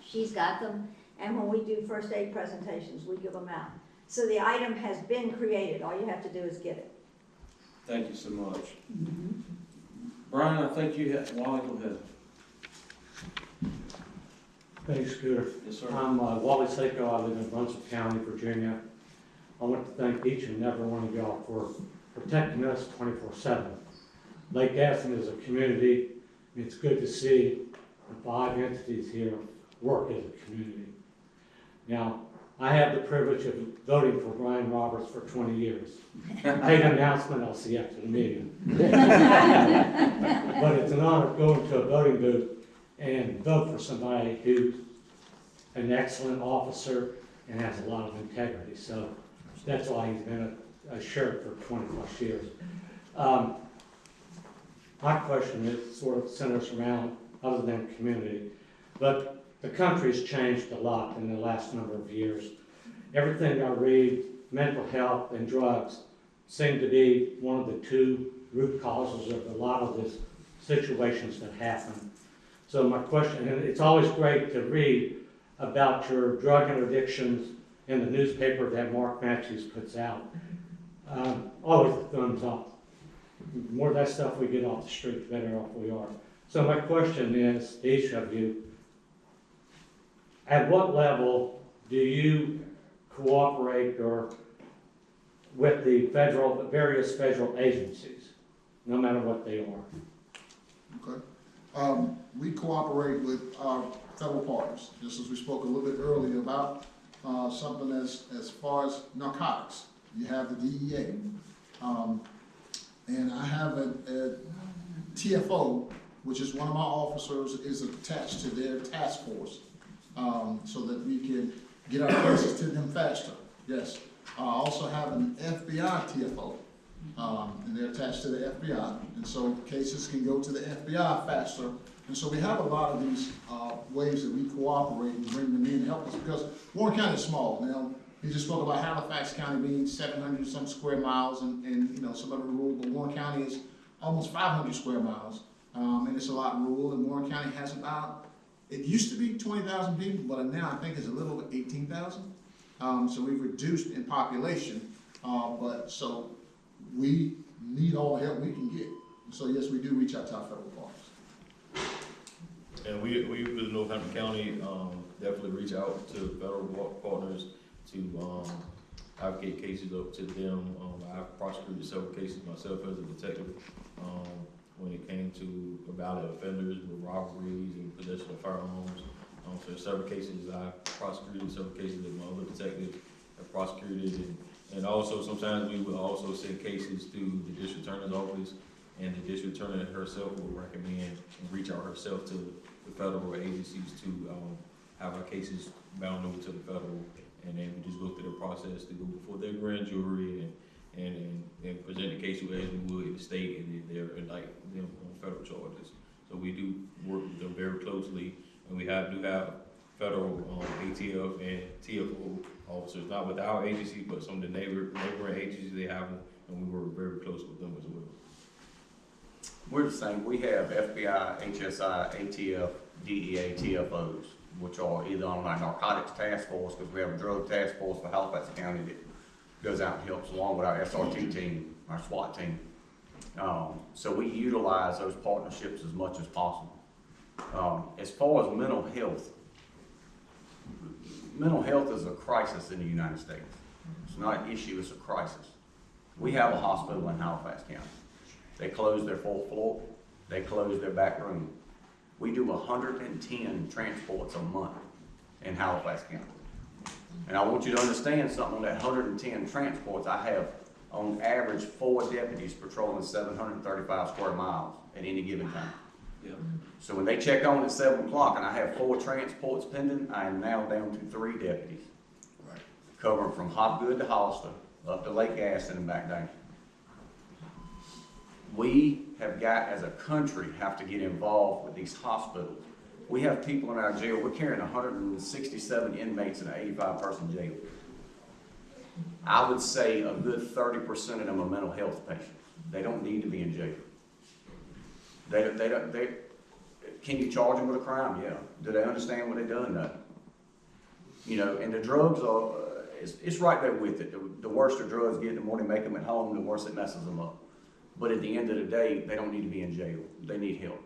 She's got them. And when we do first aid presentations, we give them out. So the item has been created. All you have to do is get it. Thank you so much. Brian, I think you had, Wally, go ahead. Thanks, Scooter. Yes, sir. I'm Wally Seiko. I live in Brunswick County, Virginia. I want to thank each and every one of y'all for protecting us 24/7. Lake Aston is a community. It's good to see the 5 entities here work as a community. Now, I had the privilege of voting for Brian Roberts for 20 years. Take an announcement, I'll see you after the meeting. But it's an honor to go into a voting booth and vote for somebody who's an excellent officer and has a lot of integrity. So that's why he's been a sheriff for 20 plus years. My question is sort of centers around other than community, but the country's changed a lot in the last number of years. Everything I read, mental health and drugs seem to be one of the two root causes of a lot of the situations that happen. So my question, and it's always great to read about your drug interdictions in the newspaper that Mark Matthews puts out. Always a thumbs up. The more of that stuff we get off the street, the better off we are. So my question is to each of you, at what level do you cooperate or with the various federal agencies, no matter what they are? Okay. We cooperate with our federal partners, just as we spoke a little bit earlier about something as far as narcotics. You have the DEA, and I have a TFO, which is one of my officers is attached to their task force, so that we can get our cases to them faster. Yes. I also have an FBI TFO, and they're attached to the FBI, and so cases can go to the FBI faster. And so we have a lot of these ways that we cooperate and bring them in and help us, because Warren County is small. Now, you just spoke about Halifax County being 700 some square miles and you know, some of the rural, but Warren County is almost 500 square miles, and it's a lot rural, and Warren County has about, it used to be 20,000 people, but now I think it's a little over 18,000. So we've reduced in population, but so we need all the help we can get. So yes, we do reach out to our federal partners. And we with Northampton County, definitely reach out to federal partners to advocate cases up to them. I've prosecuted several cases myself as a detective when it came to violent offenders with robberies and possession of firearms. So several cases I've prosecuted, several cases that my other detectives have prosecuted, and also sometimes we will also send cases to the district attorney's office, and the district attorney herself will recommend and reach out herself to the federal agencies to have our cases bound over to the federal, and then we just go through the process to go before their grand jury and present the case as we would in the state, and then they're indict them on federal charges. So we do work with them very closely. And we do have federal ATF and TFO officers, not with our agency, but some of the neighboring agencies they have, and we work very close with them as well. We're the same. We have FBI, HSI, ATF, DEA, TFOs, which are either on our narcotics task force, because we have a drug task force for Halifax County that goes out and helps along with our SRT team, our SWAT team. So we utilize those partnerships as much as possible. As far as mental health is a crisis in the United States. It's not an issue, it's a crisis. We have a hospital in Halifax County. They closed their 4th floor, they closed their back room. We do 110 transports a month in Halifax County. And I want you to understand something, on that 110 transports, I have on average 4 deputies patrolling 735 square miles at any given time. Yeah. So when they check on at 7 o'clock and I have 4 transports pending, I am now down to 3 deputies. Right. Covering from Hopgood to Hollister, up to Lake Gaston and back down. We have got, as a country, have to get involved with these hospitals. We have people in our jail, we're carrying 167 inmates in an 85-person jail. I would say a good 30% of them are mental health patients. They don't need to be in jail. Can you charge them with a crime? Yeah. Do they understand what they've done? No. You know, and the drugs are, it's right there with it. The worse the drugs get, the more they make them at home, the worse it messes them up. But at the end of the day, they don't need to be in jail. They need help.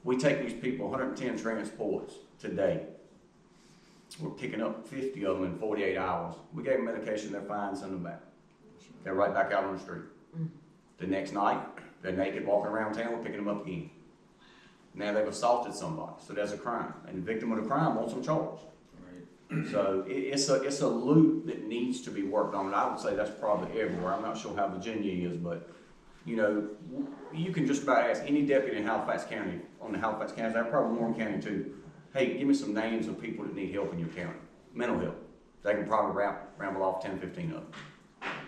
We take these people 110 transports today. We're picking up 50 of them in 48 hours. We gave them medication, they're fine, send them back. They're right back out on the street. The next night, they're naked walking around town, we're picking them up again. Now they've assaulted somebody, so there's a crime. And the victim of the crime wants them charged. Right. So it's a loop that needs to be worked on, and I would say that's probably everywhere. I'm not sure how Virginia is, but, you know, you can just about ask any deputy in Halifax County, on the Halifax County, they're probably Warren County too, hey, give me some names of people that need help in your county, mental health. They can probably ramble off 10, 15 of them.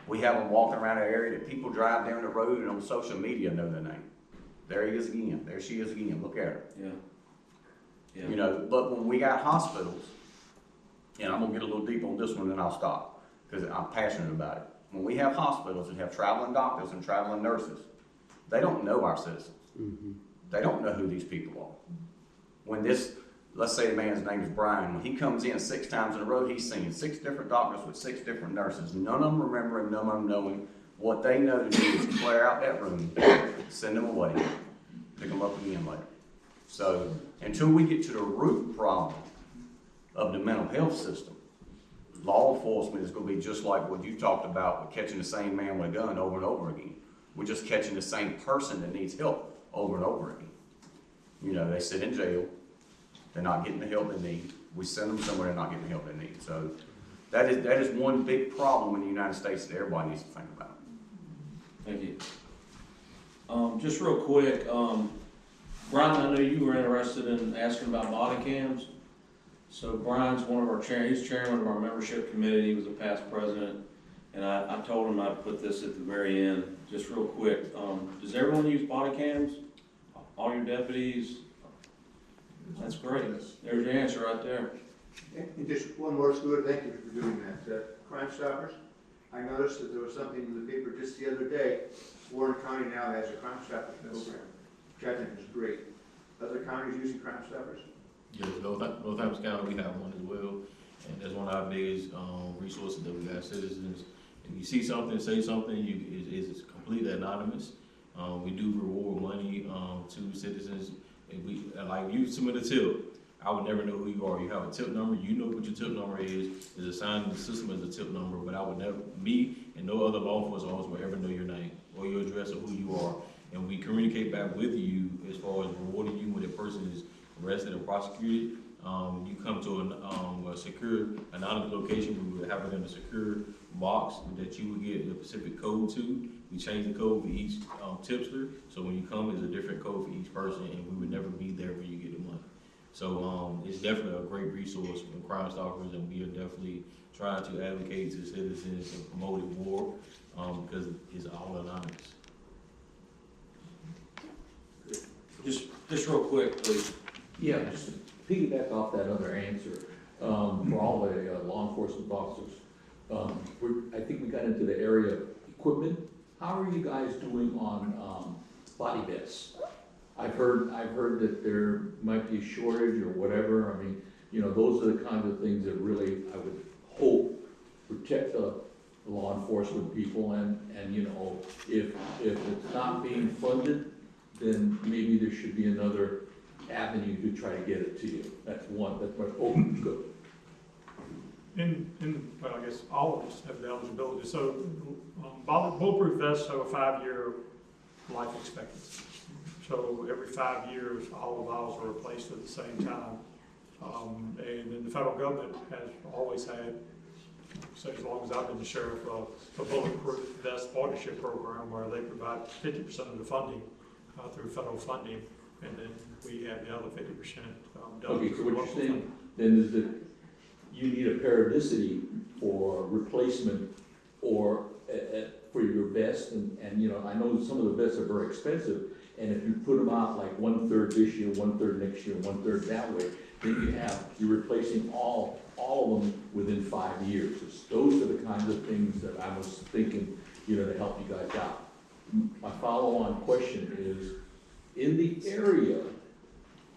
We have them walking around our area that people drive down the road and on social media know their name. There he is again, there she is again, look at her. Yeah. Yeah. You know, but when we got hospitals, and I'm gonna get a little deep on this one, then I'll stop, because I'm passionate about it. When we have hospitals that have traveling doctors and traveling nurses, they don't know our citizens. They don't know who these people are. When this, let's say a man's name is Brian, when he comes in 6 times in a row, he's seeing 6 different doctors with 6 different nurses, none of them remembering, none of them knowing. What they know to do is clear out that room, send them away, pick them up again later. So until we get to the root problem of the mental health system, law enforcement is going to be just like what you talked about with catching the same man with a gun over and over again. We're just catching the same person that needs help over and over again. You know, they sit in jail, they're not getting the help they need. We send them somewhere, they're not getting the help they need. So that is one big problem in the United States that everybody needs to think about. Thank you. Just real quick, Brian, I know you were interested in asking about body cams. So Brian's one of our he's chairman of our membership committee, he was a past president, and I told him I'd put this at the very end, just real quick. Does everyone use body cams? All your deputies? That's great. There's your answer right there. And just one more, Stuart, thank you for doing that. Crime Stoppers, I noticed that there was something in the paper just the other day. Warren County now has a Crime Stoppers program, which I think is great. Other counties using Crime Stoppers? Yes, Northampton County, we have one as well, and that's one of our biggest resources that we got citizens. If you see something, say something, it's completely anonymous. We do reward money to citizens. If we, like you submit a tip, I would never know who you are. You have a tip number, you know what your tip number is assigned in the system as a tip number, but I would never, me and no other law enforcement officer will ever know your name or your address or who you are. And we communicate back with you as far as rewarding you when a person is arrested or prosecuted. You come to a secure, anonymous location, we would have it in a secure box that you would get a specific code to. We change the code for each tipster, so when you come, there's a different code for each person, and we would never be there when you get the money. So it's definitely a great resource for Crime Stoppers, and we are definitely trying to advocate to citizens and promote it more because it's all anonymous. Just real quick, please. Yeah, just to piggyback off that other answer, for all the law enforcement officers, I think we got into the area of equipment. How are you guys doing on body vests? I've heard that there might be a shortage or whatever. I mean, you know, those are the kinds of things that really, I would hope, protect the law enforcement people. And you know, if it's not being funded, then maybe there should be another avenue to try to get it to you. That's one. That's my good. Well, I guess all of us have the eligibility. So bulletproof vests have a 5-year life expectancy. So every 5 years, all of ours are replaced at the same time. And then the federal government has always had, so as long as I've been the sheriff, a bulletproof vest partnership program where they provide 50% of the funding through federal funding, and then we have the other 50% done. Okay, so what you're saying then is that you need a periodicity for replacement or for your vest, and you know, I know some of the vests are very expensive, and if you put them out like 1/3 this year, 1/3 next year, 1/3 that way, then you're replacing all of them within 5 years. Those are the kinds of things that I was thinking, you know, to help you guys out. My follow-on question is, in the area,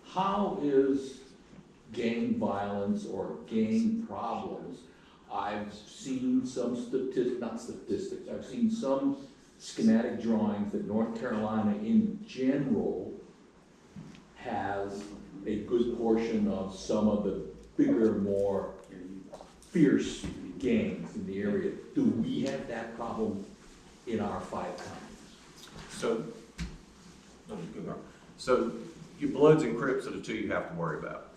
how is gang violence or gang problems? I've seen some statistics, I've seen some schematic drawings that North Carolina in general has a good portion of some of the bigger, more fierce gangs in the area. Do we have that problem in our 5 counties? So your Bloods and Crips are the two you have to worry about.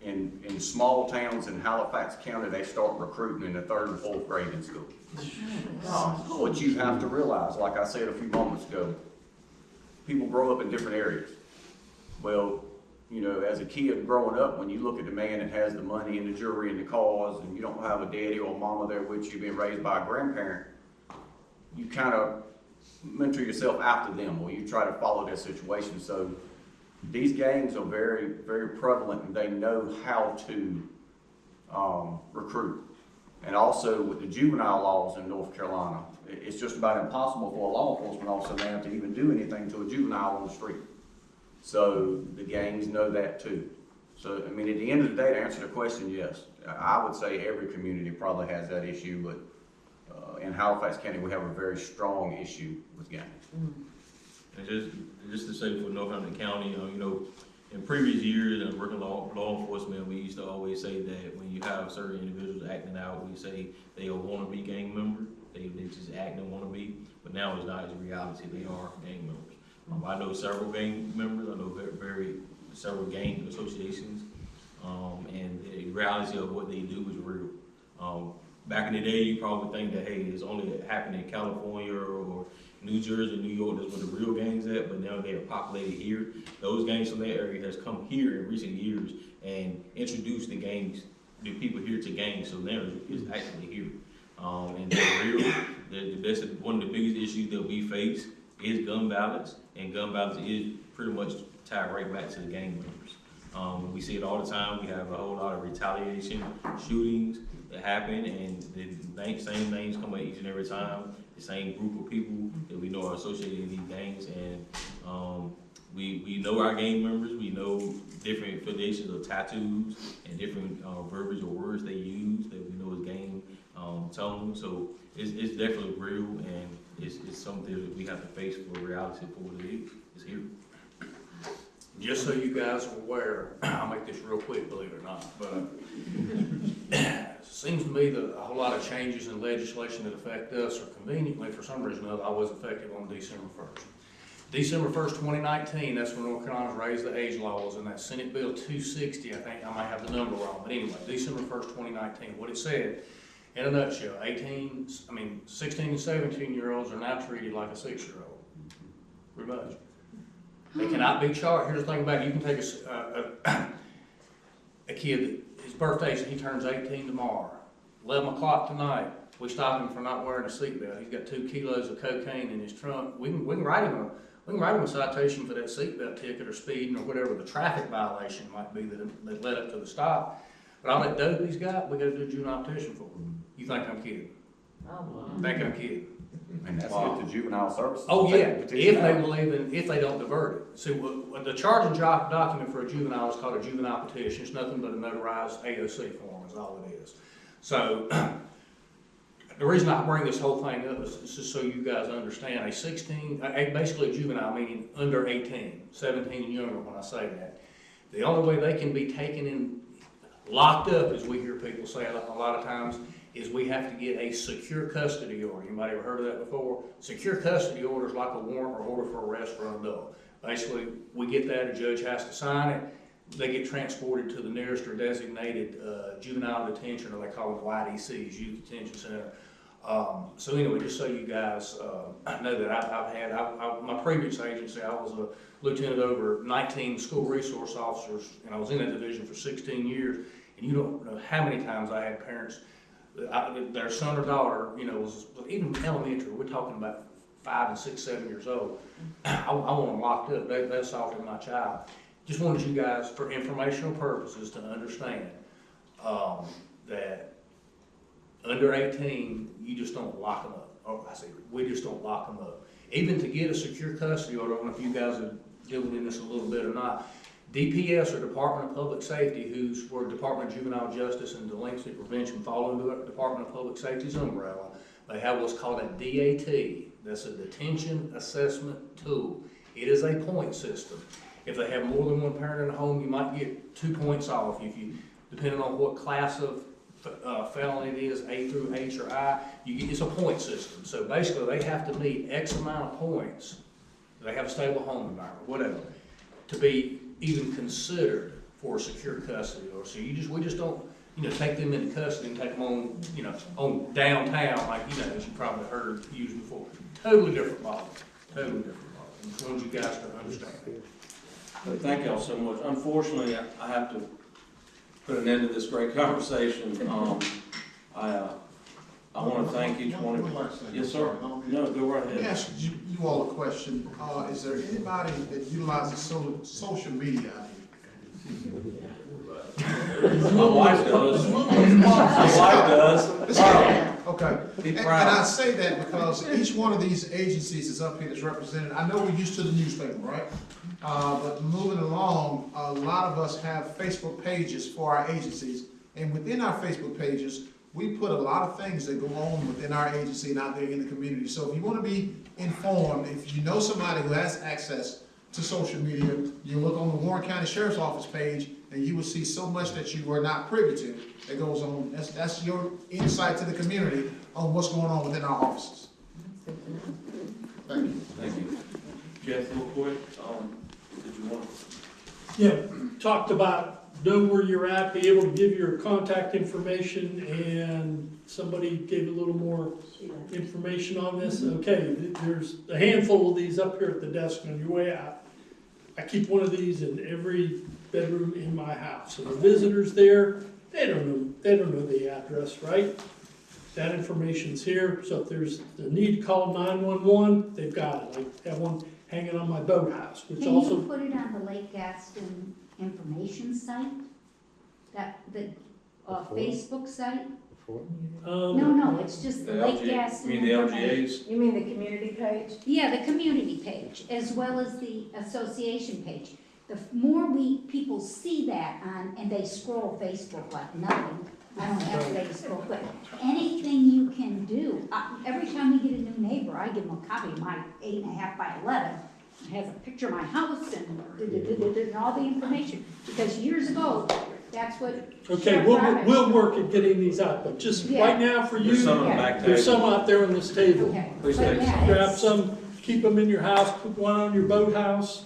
in small towns in Halifax County, they start recruiting in the 3rd and 4th grade in school. What you have to realize, like I said a few moments ago, people grow up in different areas. Well, you know, as a kid growing up, when you look at the man that has the money and the jewelry and the cars, and you don't have a daddy or a mama there with you being raised by a grandparent, you kind of mentor yourself after them, or you try to follow their situation. So these gangs are very, very prevalent, and they know how to recruit. And also with the juvenile laws in North Carolina, it's just about impossible for a law enforcement officer now to even do anything to a juvenile on the street. So the gangs know that too. So, I mean, at the end of the day, to answer the question, yes, I would say every community probably has that issue, but in Halifax County, we have a very strong issue with gangs. And just to say for Northampton County, you know, in previous years and working law enforcement, we used to always say that when you have certain individuals acting out, we say they are wannabe gang members. They just act and wanna be, but now it's not, it's reality. They are gang members. I know several gang members. I know several gang associations, and the reality of what they do is real. Back in the day, you probably think that, hey, it's only happening in California or New Jersey, New York, that's where the real gangs at, but now they are populated here. Those gangs from that area has come here in recent years and introduced the people here to gangs, so now it's actually here. And they're real. One of the biggest issues that we face is gun violence, and gun violence is pretty much tied right back to the gang members. We see it all the time. We have a whole lot of retaliation, shootings that happen, and the same names come up each and every time. The same group of people that we know are associated in these gangs, and we know our gang members. We know different affiliations of tattoos and different verbiage or words they use that we know is gang tone. So it's definitely real, and it's something that we have to face for reality for what it is. It's here. Just so you guys are aware, I'll make this real quick, believe it or not, but it seems to me that a whole lot of changes in legislation that affect us are conveniently, for some reason or other, always effective on December 1st. December 1st, 2019, that's when North Carolina's raised the age laws, and that Senate Bill 260, I think, I might have the number wrong, but anyway, December 1st, 2019, what it said, in a nutshell, 16 and 17-year-olds are now treated like a 6-year-old, pretty much. They cannot be charged. Here's the thing about it. You can take a kid, his birthday, he turns 18 tomorrow. 11 o'clock tonight, we stop him for not wearing a seatbelt. He's got 2 kilos of cocaine in his trunk. We can write him a citation for that seatbelt ticket or speeding or whatever the traffic violation might be that led up to the stop. But all that dope he's got, we got to do a juvenile petition for him. You think I'm kidding? Think I'm kidding? And that's if the juvenile services. Oh, yeah, if they don't divert it. See, the charging document for a juvenile is called a juvenile petition. It's nothing but a notarized AOC form is all it is. So, the reason I bring this whole thing up is just so you guys understand, basically a juvenile, meaning under 18, 17 and younger when I say that. The only way they can be taken in, locked up, as we hear people say a lot of times, is we have to get a secure custody order. Anybody ever heard of that before? Secure custody order is like a warrant or order for arrest for an adult. Basically, we get that, a judge has to sign it, they get transported to the nearest or designated juvenile detention, or they call them YDCs, Youth Detention Center. So anyway, just so you guys know that my previous agency, I was a lieutenant over 19 school resource officers, and I was in that division for 16 years, and you don't know how many times I had parents, their son or daughter, was even elementary, we're talking about 5 and 6, 7 years old. I want them locked up. They assaulted my child. Just wanted you guys, for informational purposes, to understand that under 18, you just don't lock them up. We just don't lock them up. Even to get a secure custody order, I don't know if you guys are dealing in this a little bit or not. DPS, or Department of Public Safety, where Department of Juvenile Justice and Delinquency Prevention fall under the Department of Public Safety's umbrella. They have what's called a DAT. That's a Detention Assessment Tool. It is a point system. If they have more than one parent in the home, you might get 2 points off. Depending on what class of felony it is, A through H or I, it's a point system. So basically, they have to meet X amount of points. They have a stable home environment, whatever, to be even considered for secure custody, or so we just don't, take them into custody and take them on, on downtown, like, as you probably heard used before. Totally different model, totally different model. And it's ones you guys can understand. Thank y'all so much. Unfortunately, I have to put an end to this great conversation. I want to thank each one of you. Yes, sir. No, go right Let me ahead. ask you all a question. Is there anybody that utilizes social media out here? My wife does. My wife does. Okay. Be And proud. I say that because each one of these agencies is up here that's represented. I know we're used to the newspaper, right? But moving along, a lot of us have Facebook pages for our agencies. And within our Facebook pages, we put a lot of things that go on within our agency and out there in the community. So if you want to be informed, if you know somebody who has access to social media, you look on the Warren County Sheriff's Office page and you will see so much that you were not privy to that goes on. That's your insight to the community on what's going on within our offices. Thank you. Thank you. Jeff, real quick, did you want? Yeah, talked about know where you're at, be able to give your contact information, and somebody gave a little more information on this. Okay, there's a handful of these up here at the desk on your way out. I keep one of these in every bedroom in my house. So the visitors there, they don't know the address, right? That information's here, so if there's the need to call 911, they've got it. I have one hanging on my boathouse, which Can also. you put it on the Lake Gaston information site? The Facebook site? No, it's just the Lake Gaston. You mean the LGAs? You mean the community page? Yeah, the community page, as well as the association page. The more people see that on, and they scroll Facebook like nothing, I don't have Facebook, but anything you can do. Every time we get a new neighbor, I give them a copy of my 8.5 by 11. It has a picture of my house and all the information, because years ago, that's what. Okay, we'll work at getting these out, but just right now for you, There's some on the back there's table. some out there on this table. Okay. Please But take yeah, Grab it's- some, keep them in your house, put one on your boathouse,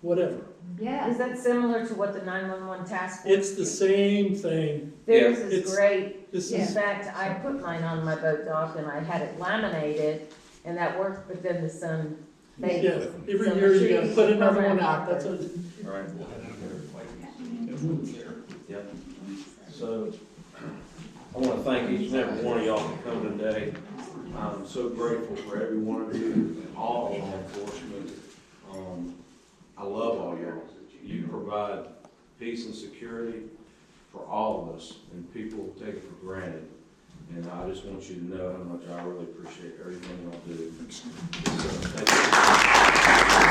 whatever. Yeah. Is that similar to what the 911 task force? It's the same thing. Theirs Yeah. is It's- great. This In is, fact, I put mine on my boat dock and I had it laminated and that worked, but then the sun yeah, baked. every So year you gotta trees put will another come one out, out that's a. All right. Yep. So, I want to thank each and every one of y'all for coming today. I'm so grateful for every one of you, and all law enforcement. I love all y'all. You provide peace and security for all of us, and people take it for granted. And I just want you to know how much I really appreciate everything y'all do. So, thank you.